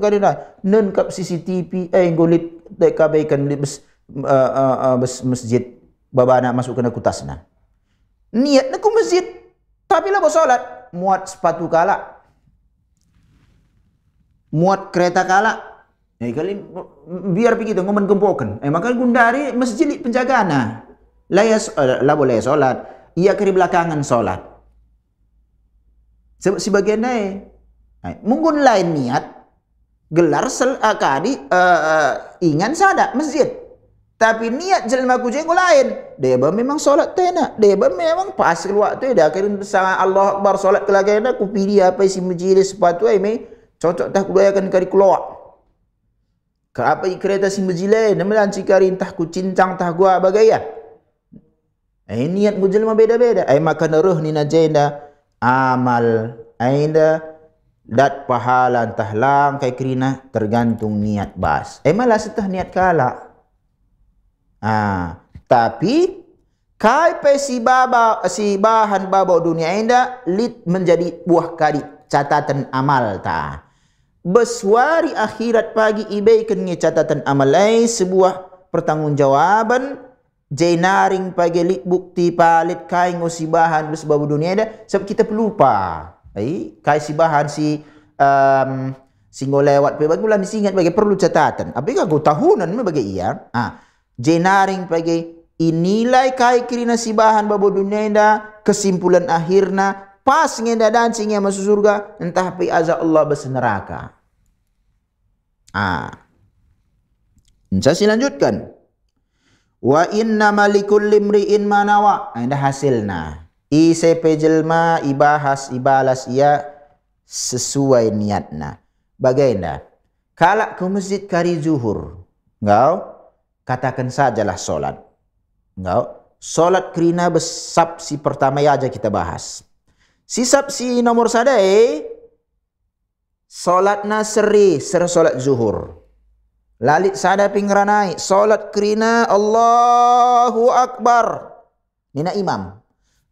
kadina nenkap CCTV golit dekabaikan bes masjid babana masuk kena kutasna. Niat nak masjid tapi lah solat muat sepatu kala. Muat kereta kala. Kali biar pergi tu ngomen gempokan. Maka gundari masjid penjagana. Lah boleh solat. Ia kiri belakangan solat. Sebab sebagian mungkin lain niat gelar akadi ingan sada masjid. Tapi niat jelma kujengku lain. Dia memang solat tena. Dia memang pas waktu dia akhirnya sangat Allah Akbar solat kelagana ku pilih apa isi masjid sepatu cocok tak kudayakan kari keluar. Ka apa kereta si masjid lain melanci kari entah ku cincang tah gua bagaya. Niat jelma beda-beda. Maka roh ni najenda amal ainda dat pahala entah lang kai kerina tergantung niat bas. Malah setah niat kala. Tapi kai pe si bahan baba dunia ainda lit menjadi buah kadi catatan amal ta. Beswari akhirat pagi ibaikan nge catatan amal sebuah pertanggungjawaban jenaring pagelit bukti palit kai ngosibahan sebab dunia ada sebab kita pelupa kai sibahan si lewat pe bagi bulan disingat bagi perlu catatan tapi ka go tahunan me bagi iya jenaring pagi inilai kai kirina sibahan babo dunia ada kesimpulan akhirna pas ngenda dan singa masuk surga entah pi azab Allah bes neraka saya lanjutkan wa inna malikul limri'in manawa anda hasilna ise pejelma ibahas ibalas ia sesuai niatna bagaimana kalak ke masjid kari zuhur engkau katakan sajalah solat engkau solat kerina besab si pertama aja kita bahas si sabsi nomor sadai solatna seri solat zuhur lalit sada pingranai solat kerina Allahu Akbar nina imam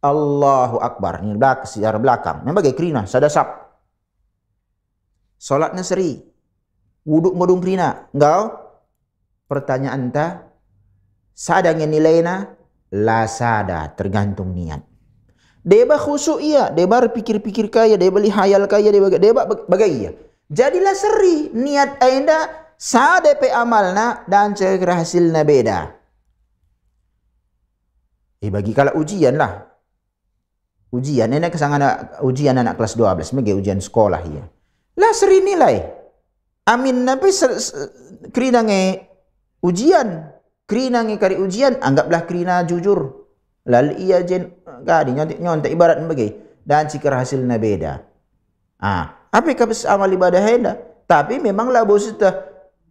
Allahu Akbar ni sejarah belakang memang bagai kerina sada sab solatnya seri wuduk modung kerina engkau pertanyaan ta, sada nilai na, la sada, tergantung niat. Deba khusyuk iya, deba pikir-pikir kaya, deba lihayal kaya, deba bagai iya. Jadilah seri, niat anda sada pe amalna dan cekera hasilna beda. Bagi kalau ujian lah. Ujian, ini kesangan ujian anak kelas 12, sebagai ujian sekolah ya. Lah seri nilai. Amin napi kerina nge ujian, kerina nge kari ujian, anggaplah kerina jujur. Lalu iya jen kadi nyontek ibarat sebagai dan cikar hasilnya beda. Apa kabis amal ibadah henda? Tapi memanglah bos itu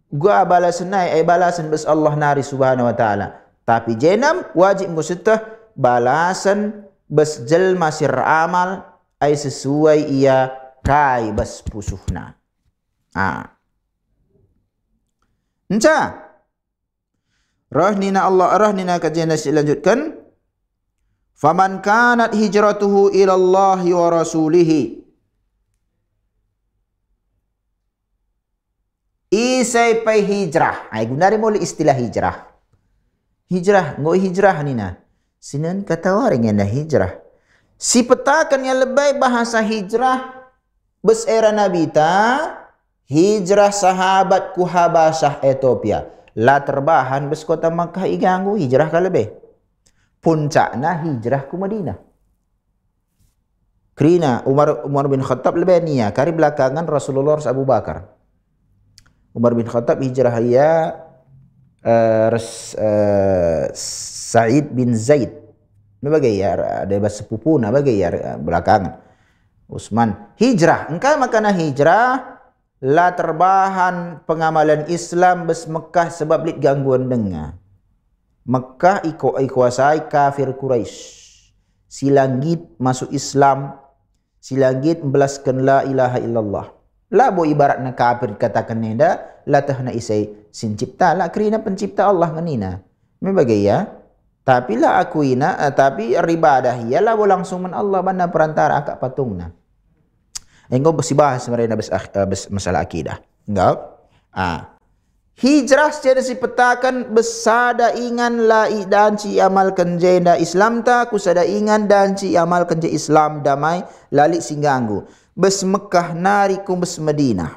gua balasan balasan bes Allah nari subhanahu wa ta'ala. Tapi jenam wajib bos itu balasan bes jelma sir amal ay sesuai ia kai bes pusuhna. Enca rahnina Allah rahnina kajian lanjutkan. Faman kanat hijratuhu ila Allah wa rasulihi. Isai pai hijrah. Ay gunari muli istilah hijrah. Hijrah, ngoi hijrah nina. Sinan katawaring na hijrah. Si petakan yang lebay bahasa hijrah bes era Nabi ta hijrah sahabat ku Habasyah Ethiopia. La terbahan bes kota Makkah iganggu hijrah ka lebih. Puncakna hijrah ku Madinah. Kerana Umar bin Khattab lebih niya kari belakangan Rasulullah Abu Bakar. Umar bin Khattab hijrah ia Sa'id bin Zaid. Bagai ya ada sepupu na bagai ya belakangan. Utsman hijrah. Engkau makana hijrah la terbahan pengamalan Islam bes Mekah sebab lit gangguan dengar. Mekah ikuasai kafir Quraisy. Silanggit masuk Islam. Silanggit membelaskan la ilaha illallah. La bo ibaratna kafir katakan nenda la tahna isai sin cipta la kerina pencipta Allah nganina. Membagai ya. Tapi la akuina tapi ribadah ya la bo langsung men Allah bana perantara akak patungna. Engkau bersibahas mereka bes masalah akidah. Enggak? Hijrah secara sipetakan besada ingan la dan ci amalkan jenda Islam ta kusada ingan dan ci amalkan je Islam damai lalik singganggu bes Mekah narikum bes Madinah.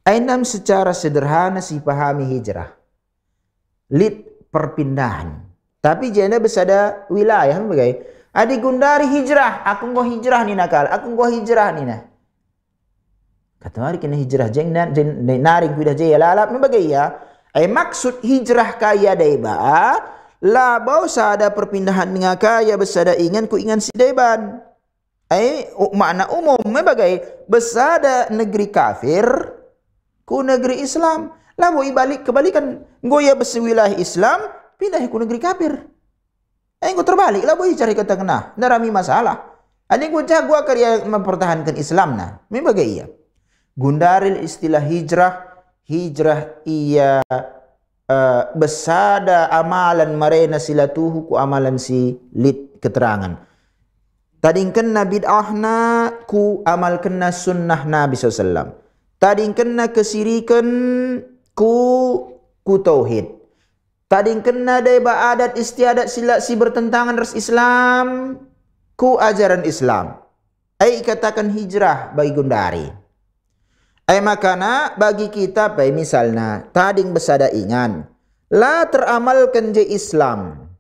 Ainam secara sederhana si pahami hijrah. Lid perpindahan. Tapi jenda besada wilayah bagai adi gundari hijrah, aku nggo hijrah ni nakal, aku nggo hijrah ni nah. Kata mari kena hijrah jeng naring kudah jaya lalap ni bagai ya. Maksud hijrah kaya daiba la bau sada perpindahan dengan kaya besada ingan ku ingan si daiban. Makna umum bagai besada negeri kafir ku negeri Islam. La bau ibalik kebalikan goya besi wilayah Islam pindah ku negeri kafir. Engkau terbalik lah boleh cari kata kena. Narami masalah. Adik gua jago karya mempertahankan Islam nah. Memang iya. Gundaril istilah hijrah. Hijrah ia besada amalan marena silatuhu ku amalan si lid keterangan. Tadingkenna bid'ahna ku amalkenna sunnah Nabi SAW. Tadingkenna kesirikan ku tauhid. Tading kena deba adat istiadat silat si bertentangan ras Islam ku ajaran Islam. Katakan hijrah bagi gundari. Makana bagi kita misalnya tading besada ingan la teramalkan je Islam.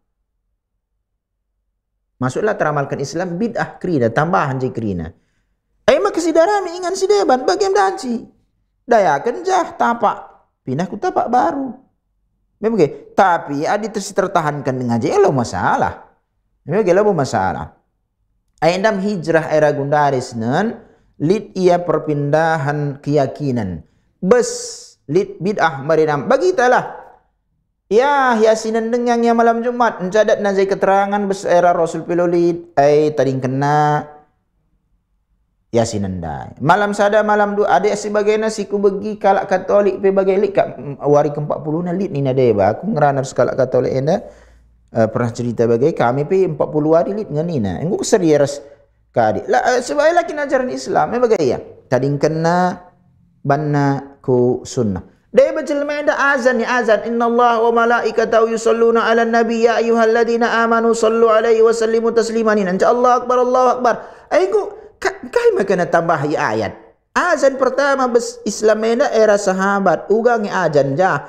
Maksudlah teramalkan Islam bid'ah krina tambahan je krina. Makasidarami ingan si deban bagian danci. Dayakan jah tapak pindah ku tapak baru. Memang tapi adi tertahankan dengan je lo masalah. Memang lo masalah. Aindam hijrah era gundaris nan lid ia perpindahan keyakinan. Bes lid bid'ah marinam bagi talah. Ya yasinan dengan yang malam Jumat encadat nazai keterangan bes era Rasul pilolid tading kena yasinan dai. Malam sada malam dua ada sebagai nasi ku bagi kalak Katolik pe bagai lik kat wari ke-40 na lit ni nade ba aku ngerana sekalak Katolik enda pernah cerita bagai kami pe 40 hari lit nganina engko serius kadi la sebagai laki ajaran Islam bagai ya tading kena banna ku sunnah Dia berjelma dah azan ni azan. Innallaha wa malaikatahu yusalluna 'alan nabi ya ayyuhalladzina amanu sallu 'alaihi wa sallimu tasliman. Nanti Allah akbar Allahu akbar. Aiku kai makana tambah ayat. Azan pertama bes Islam era sahabat ugang azan ja.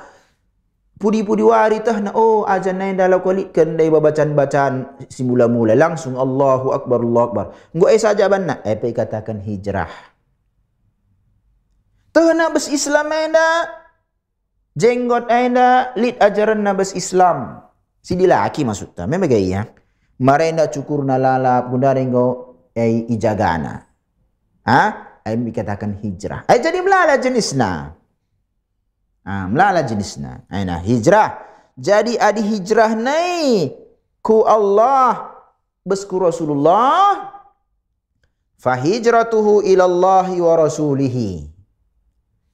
Pudi-pudi wari tah na azan nai dalam kualitkan dari bacaan-bacaan simula-mula langsung Allahu akbar Allahu akbar. Nggo saja banna pe katakan hijrah. Tah na bes Islam jenggot aina lid ajaran na bes Islam. Sidi laki maksudnya memang gaya. Marenda cukur na lalap gundare nggo ijagana. Ai dikatakan hijrah. Jadi melala jenisna. Melala jenisna. Aina hijrah. Jadi adi hijrah nai ku Allah besku Rasulullah. Fahijratuhu ilallahi wa rasulihi.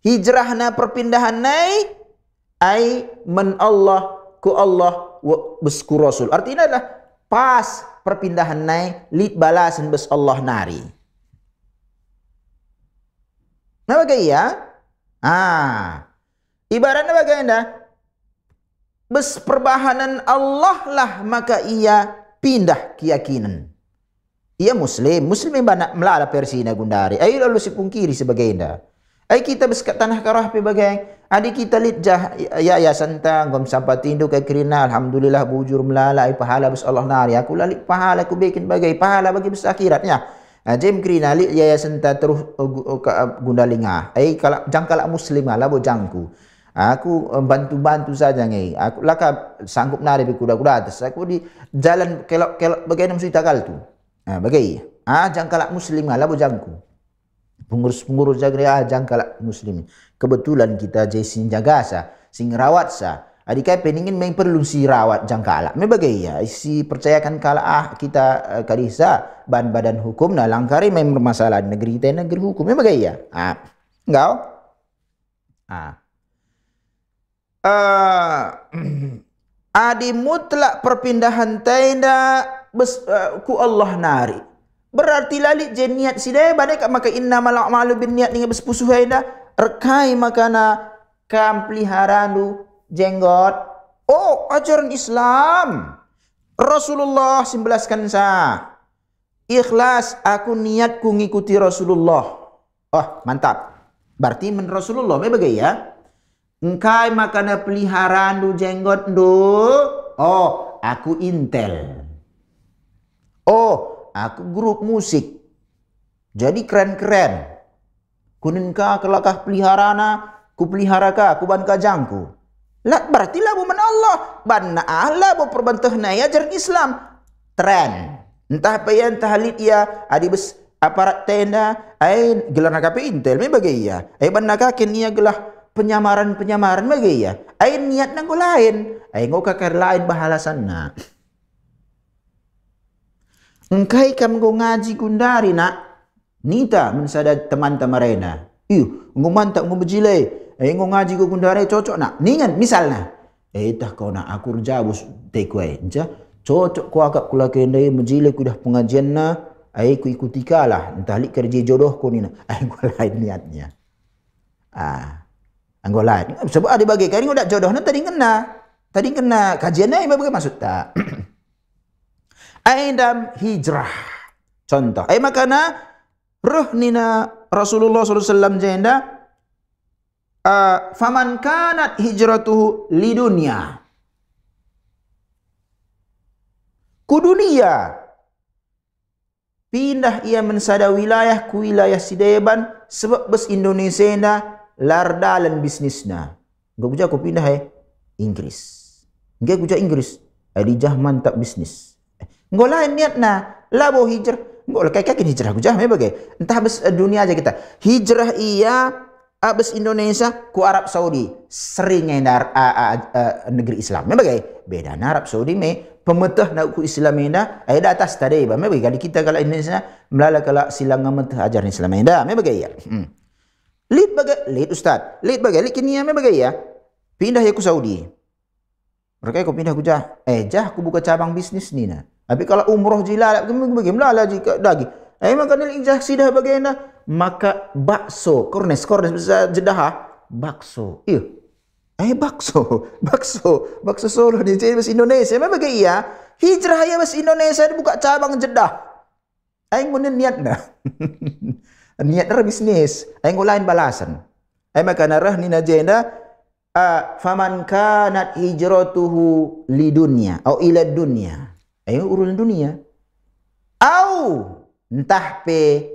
Hijrahna perpindahan nai ai men Allah ku Allah besku Rasul. Artinya adalah pas perpindahan nai lid balasan bes Allah nari. Nah bagaimana? Ibaratnya bagaimana? Bes perbahanan Allah lah maka ia pindah keyakinan. Ia Muslim yang banyak melala Persina gundari. Ayo lalu si pungkiri sebagainya. Ayo kita bes kat tanah karah pe bagai. Adik kita lid jah ya santang gom sampai tindu ke kerina alhamdulillah bujur melala ai pahala bes Allah nari. Aku lalik pahala aku bikin bagai pahala bagi bes akhiratnya. Jem kerina lid ya santa terus gundalinga. Ai kalau jangkala muslim lah bo jangku. Aku bantu-bantu saja ngai. Aku laka sanggup nari kuda-kuda atas. Aku di jalan kelok bagaimana mesti takal tu. Bagai. Jangkala muslim lah bo jangku. Pengurus-pengurus jaga jangkala muslim. Kebetulan kita jesin jagasa, sing rawat sa. Adikai peningin main perlu si rawat jangkala. Me bagai ya. Si percayakan kala kita kadisa ban badan hukum na langkari main bermasalah negeri kita negeri hukum. Me bagai ya. Engkau? Adi mutlak perpindahan tenda ku Allah nari. Berarti lalik je niat sidai badai kat maka innamal a'malu binniat ni bes pusuh ida rekai makana kam peliharaan jenggot. Ajaran Islam. Rasulullah simbelaskan sa. Ikhlas aku niatku ngikuti Rasulullah. Mantap. Berarti men Rasulullah me bagai ya. Engkai makana peliharaan jenggot aku Intel. Aku grup musik. Jadi keren-keren. Kuninka kelakah peliharana, ku pelihara ka, ku ban kajangku. Lah berarti lah buman Allah. Banna Allah bu perbantah na ajaran Islam. Tren. Entah apa ya, entah halit ya, adi bes aparat tenda, gelar nakape Intel, me bagai ya. Banna kakin ia gelah penyamaran bagai ya. Niat nanggo lain. Ngau kakar lain bahalasan na. Engkai kam go ngaji gundari nak. Nita mensada teman-teman rena. Ngau mantap ngau bejilai. Ngau ngaji go gundari cocok nak. Ningan misalnya. Tah kau nak aku rjabus tekwe. Cocok ko akak kula kendai bejilai ku dah pengajian na. Ku ikuti kalah. Entah lik kerja jodoh ko ni na. Ngau lain niatnya. Ngau lain. Sebab ada bagi kari ngau dak jodoh na tadi kena kajian na bagai maksud tak. Aindam hijrah. Contoh. Makana ruh nina Rasulullah SAW jenda. Faman kanat hijratuhu lidunya. Ku dunia. Pindah ia mensada wilayah ku wilayah sideban. Sebab bes Indonesia na lardalan bisnisna. Enggak kuja ku pindah Inggris. Enggak kuja Inggris. Adijah mantap bisnis. Enggak lain niat na labo hijrah. Enggak kayak hijrah ku jah me bagai. Entah bes dunia aja kita. Hijrah ia abes Indonesia ku Arab Saudi. Sering endar negeri Islam. Me bagai. Beda na Arab Saudi me pemetah na ku Islam enda ai atas tadi ba me bagai kali kita kalau Indonesia melala kala silang ngametah ajaran Islam enda me bagai ya. Lid ustaz. Lid bagai kini me bagai ya. Pindah ya ku Saudi. Mereka aku pindah ku jah. Aku buka cabang bisnis ni na. Tapi kalau umroh jila bagaimana lah jika lagi. Maka nilai jah sidah bagaimana? Maka bakso, kornes besar jedah bakso. Bakso Solo ni jadi bahasa Indonesia. Memang bagai iya. Hijrah ya bahasa Indonesia buka cabang Jeddah. Aing mun niat na. Niat na bisnis. Aing lain balasan. Aing makana rah ni najenda faman kanat hijratuhu lidunya atau ila dunya. Aing urun dunia. Au entah pe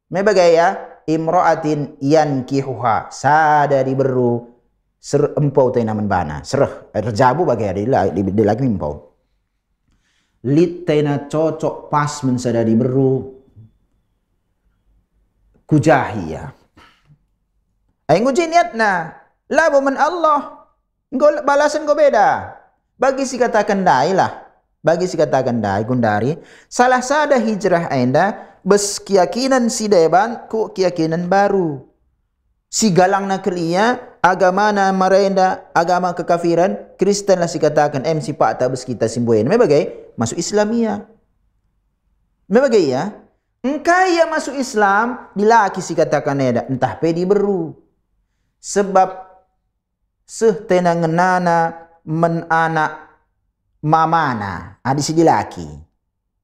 me bagai ya imra'atin yankihuha sadari beru ser empau tay naman bana sereh rejabu bagai di lagi empau lit tay na cocok pas mensadari beru kujahia ay nguji niat na labo man Allah ngol balasan ko beda bagi si katakan dai lah bagi si katakan dai gundari salah sada hijrah enda bes keyakinan si deban ku keyakinan baru si galang na kelia agama na marenda agama kekafiran Kristen lah si katakan si pak tabes kita simboyan me bagai masuk Islamia me bagai ya engkai yang masuk Islam dilaki si katakan eda entah pedi beru sebab tenangenana menanak mamana adi si dilaki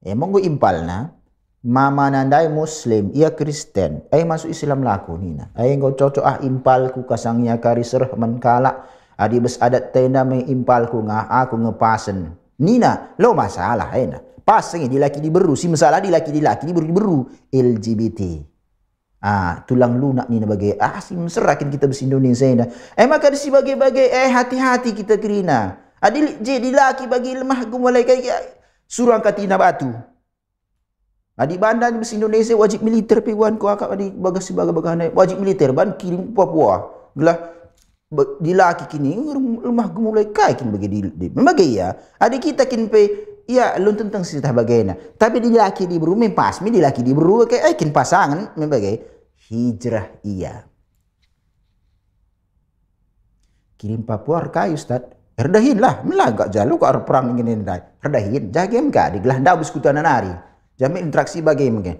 monggo impal na mama nandai Muslim, ia Kristen, masuk Islam laku nina. Engkau cocok impal ku kasangnya kari serh menkala, adi bes adat tenda me impal ku aku ngepasen. Nina, lo masalah na. Pasang dilaki diberu, si masalah dilaki diberu LGBT. Tulang lunak nina bagai si meserakin kita bes Indonesia na. Maka si bagai-bagai hati-hati kita kerina. Adi dilaki bagi lemah gumulai kayak suruh angkat tina batu. Di bandar di Indonesia wajib militer piwan ko akak di bagasi baga-baga wajib militer ban kirim Papua gelah dilaki kini lemah gemulai kai kin bagi di membagai ya adik kita kin pe ya lun tentang cerita bagaina tapi dilaki di beru pas mi dilaki di beru kayak kin pasangan membagai hijrah iya kirim Papua kai Ustaz herdahin lah melagak jalu ko ar perang ingin dai herdahin jagem ka di gelah ndau biskutan nari jami interaksi bagai mungkin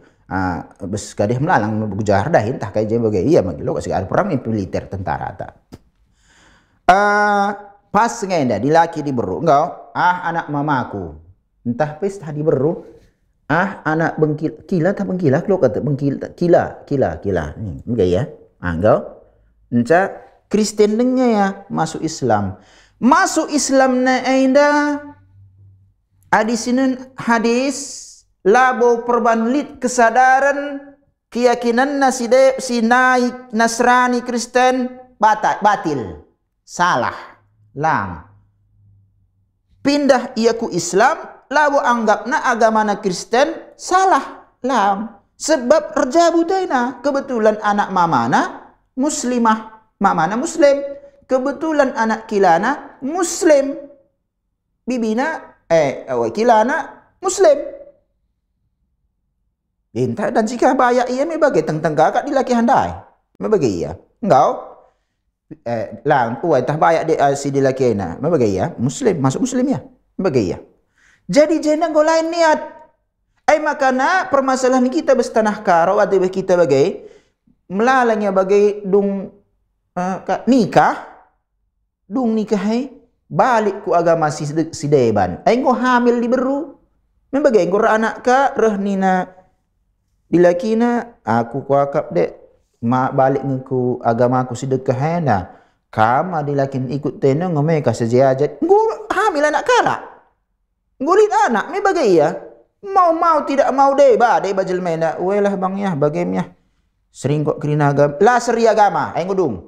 bes kadeh melalang bujar dahin tah kai jam bagai iya mungkin lo kasih ada perang militer tentara ta pas ngenda dilaki di beru engkau anak mamaku entah pes tadi beru anak bengkil kila tak bengkila lo kata bengkil kila enggak ya engkau enca Kristen dengnya ya masuk Islam na enda adisinin hadis labo perbanlit kesadaran keyakinan si naik Nasrani Kristen batil salah lang pindah ia ku Islam labo anggapna agama na Kristen salah lang sebab rejabu taina kebetulan anak mamana muslimah mamana muslim kebetulan anak kilana muslim bibina kilana muslim Inta dan jika bayak ia me bagai tentang kakak dilaki handai. Me bagai ia. Engkau lang uai tah bayak de si dilaki na. Me bagai ia muslim masuk muslim ya. Me bagai ia. Jadi jenang go lain niat. Makana permasalahan kita bestanah karo atau kita bagai melalangnya bagai dung nikah balik ku agama si deban. Engkau hamil di beru. Me bagai engkau anak ka rehnina dilakina aku kuakap dek mak balik ngeku agama aku sedekah hena kama dilakin ikut tena ngomeka sejajat ngul hamil anak kala ngulit anak me bagai ya mau tidak mau deh bajel mena welah bang ya bagaimnya sering kok kerina agama lah seri agama ngudung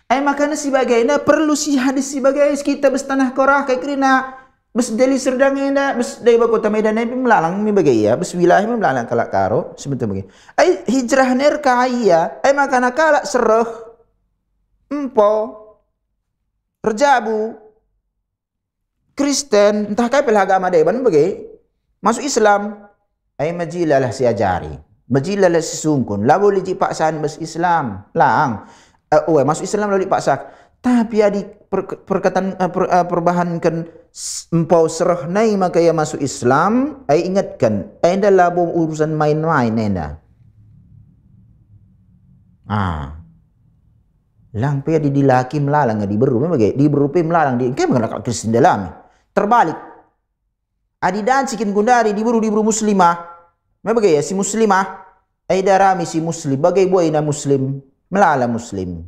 makanya si bagaina perlu si hadis si bagai kita bestanah korah kayak kerina bes deli serdang ina bes dari kota Medan ini melalang mi bagai ya bes wilayah mi melalang kalak karo sebentar bagai hijrah ner kaya makana kalak sereh empo rejabu Kristen entah kai pel agama deban bagai masuk Islam majilalah si ajari majilalah si sungkun la boleh ji paksaan bes Islam lang masuk Islam lalu dipaksa tapi adi perkataan perbahankan empau serah nai maka ya masuk Islam ingatkan enda labo urusan main-main enda lang pe di dilaki melalang di beru memang di beru pe melalang di kayak mengenal Kristen dalam terbalik adi dan sikin gundari di beru muslimah memang ya si muslimah ay darami si muslim bagai boy na muslim melala muslim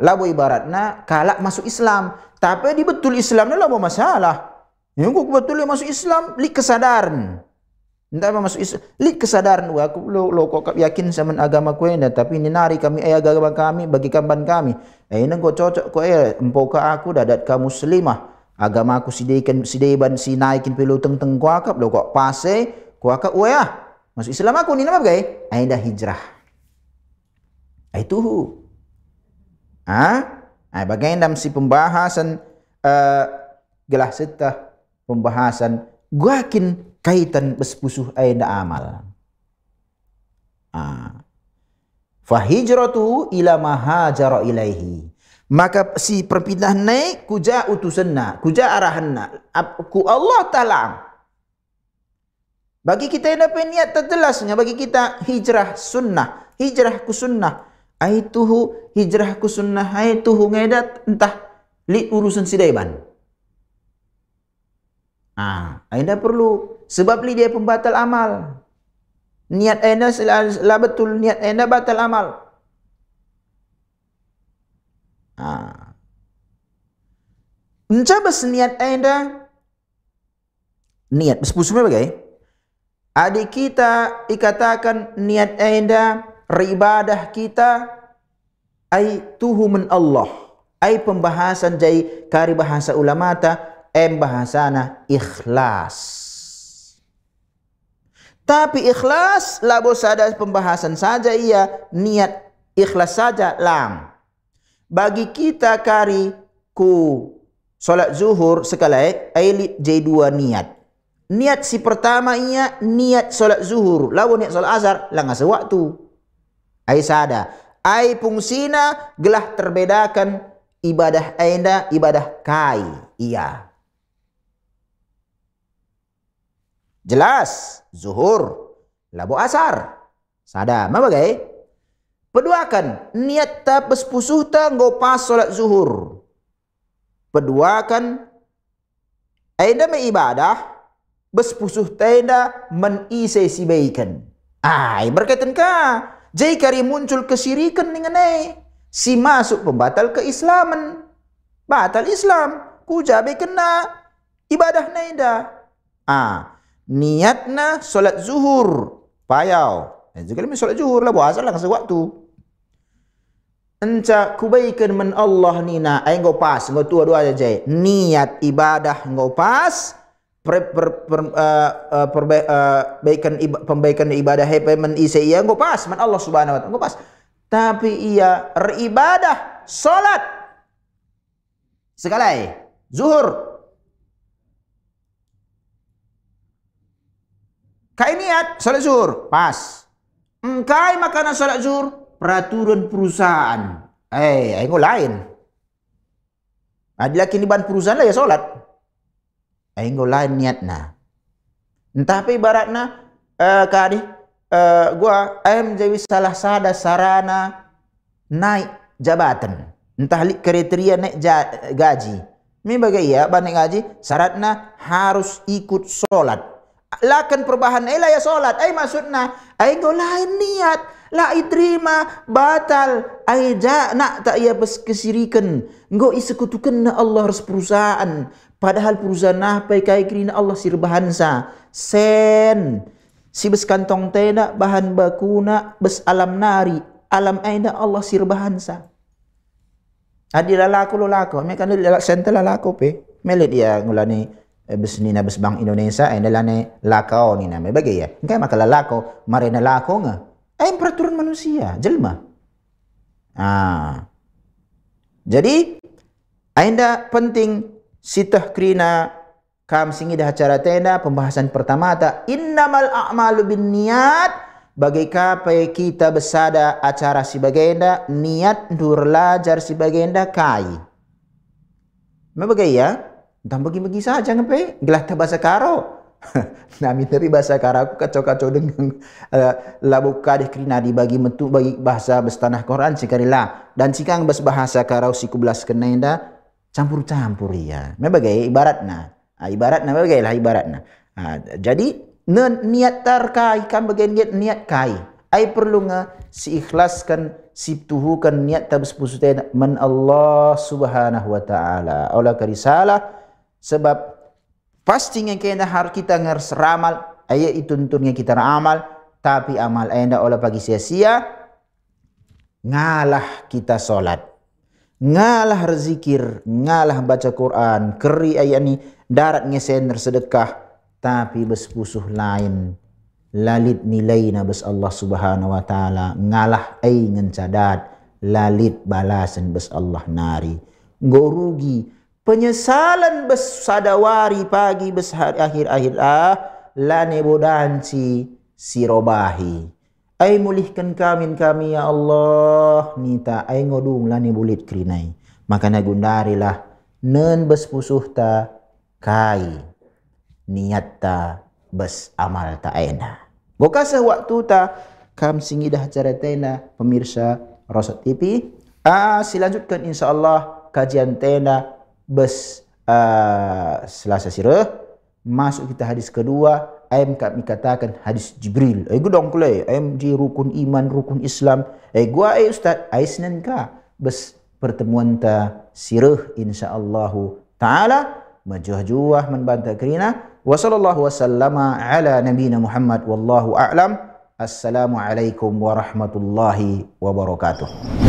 labo ibarat na kalak masuk Islam tapi di betul Islam na labo masalah yang kok betul masuk Islam li kesadaran entah apa masuk Islam li kesadaran aku lo kok yakin sama agama ko ina tapi ninari kami ay agama kami bagi kamban kami ay nang ko cocok ko empau ka aku dadat ka muslimah agama aku sidaikan sidaiban sinaikin piluteng teng ko akap lo kok pase ko akap masuk Islam aku ni nama gay ay dah hijrah ay tuhu ay bagaimana dalam si pembahasan gelah setah pembahasan guakin kaitan bespusuh ay na amal fahijratu ila mahajara ilaihi maka si perpindah naik kuja utusanna kuja arahanna ku Allah Ta'ala bagi kita yang dapat niat terjelasnya bagi kita hijrah sunnah hijrah ku sunnah aituhu hijrah ku sunnah aituhu ngedat entah li urusan sidaiban anda perlu sebab li dia pembatal amal niat anda lah betul niat anda batal amal mencoba niat anda niat sepuluh bagai adik kita ikatakan niat anda ribadah kita ay tuhuman Allah ay pembahasan jai kari bahasa ulama ta bahasana ikhlas tapi ikhlas labo sada pembahasan saja iya niat ikhlas saja lang bagi kita kari ku solat zuhur sekali ay jai dua niat niat si pertama ia niat solat zuhur lalu niat solat azhar lang sewaktu ai sada ai fungsina gelah terbedakan ibadah anda ibadah kai iya jelas zuhur lalu asar sada mabagai peduakan niat ta bespusuh ta nggo pas solat zuhur peduakan anda me ibadah bespusuh tenda menisai si baikan berkaitan ka jai kari muncul kesirikan dengan si masuk pembatal keislaman batal Islam ku jabe kena ibadah naida niatna solat zuhur payau juga limi solat zuhur lah puasa lah sewaktu enca kubaikan men Allah nina ay ngau pas ngau tua-dua aja niat ibadah ngau pas pembaikan ibadah men isa ia ngau pas men Allah subhanahu wa ta'ala ngau pas tapi ia beribadah solat sekali zuhur kai niat solat zuhur pas kai makanan solat zuhur peraturan perusahaan ngau lain laki ban perusahaan lah ya solat ngau lain niatna entah apa ibaratna kadi gua menjadi salah sada sarana naik jabatan entah kriteria naik gaji mi bagai ya naik gaji syaratna harus ikut solat lakan perubahan lah ya solat maksudna ngau lain niat la iterima batal nak tak ia kesirikan ngau isekutukan na Allah harus perusahaan padahal perusahaan apa kai kerina Allah sirbahansa sen si bes kantong tena bahan bakuna bes alam nari alam aina Allah sirbahansa adi lalako mereka lalak senta lalako pe melet dia ngulani bes nina bes Bank Indonesia lane lakau nina me bagai ya engkai maka lalako marena lako nga peraturan manusia jelma jadi anda penting sitah krina kam singi dah acara tenda pembahasan pertama ta innamal a'malu bin niat bagai kapai kita besada acara si bagenda niat durlajar si bagenda kai me bagai ya entah bagi-bagi saja ngapai gelah ta bahasa karo Nami teri bahasa karaku kacau-kacau dengan labu kadih krina dibagi mentu bagi bahasa bestanah Quran cikarila dan cikang bahasa karau siku belas kenenda campur-campur ya. Mebagai ibaratna. Ibaratna bagailah ibaratna. Jadi niat tarkai kan bagian niat kai. Ai perlu si ikhlaskan si tuhukan niat tabus pusutena man Allah Subhanahu wa taala. Olah karisalah sebab pasti yang kena har kita ngers ramal, ayat itu tuntunnya kita ramal, tapi amal enda olah pagi sia-sia, ngalah kita solat, ngalah berzikir, ngalah baca Quran, keri ayat ni darat ngesen sedekah, tapi bespusuh lain, lalit nilainya bes Allah Subhanahu wa taala, ngalah ay ngencadat, lalit balasan bes Allah nari, gorugi. Penyesalan bes sadawari pagi bes hari akhir-akhir lane bodanci sirobahi. Ay mulihkan kami ya Allah nita ay ngodung lane bulit krinai. Maka nagundarilah nen bes pusuh ta kai niat ta bes amal ta ena. Bokasah waktu ta kam singidah cara tena pemirsa Rosat TV. Silanjutkan insyaallah kajian tena bes Selasa sirah masuk kita hadis kedua ayam kami katakan hadis Jibril gudong kule ayam di rukun iman rukun Islam gua ustaz aisnan ka bes pertemuan ta sirah insyaallah taala majuh-juah membantah kerina wa sallallahu wasallama ala nabiyina Muhammad wallahu a'lam. Assalamualaikum warahmatullahi wabarakatuh.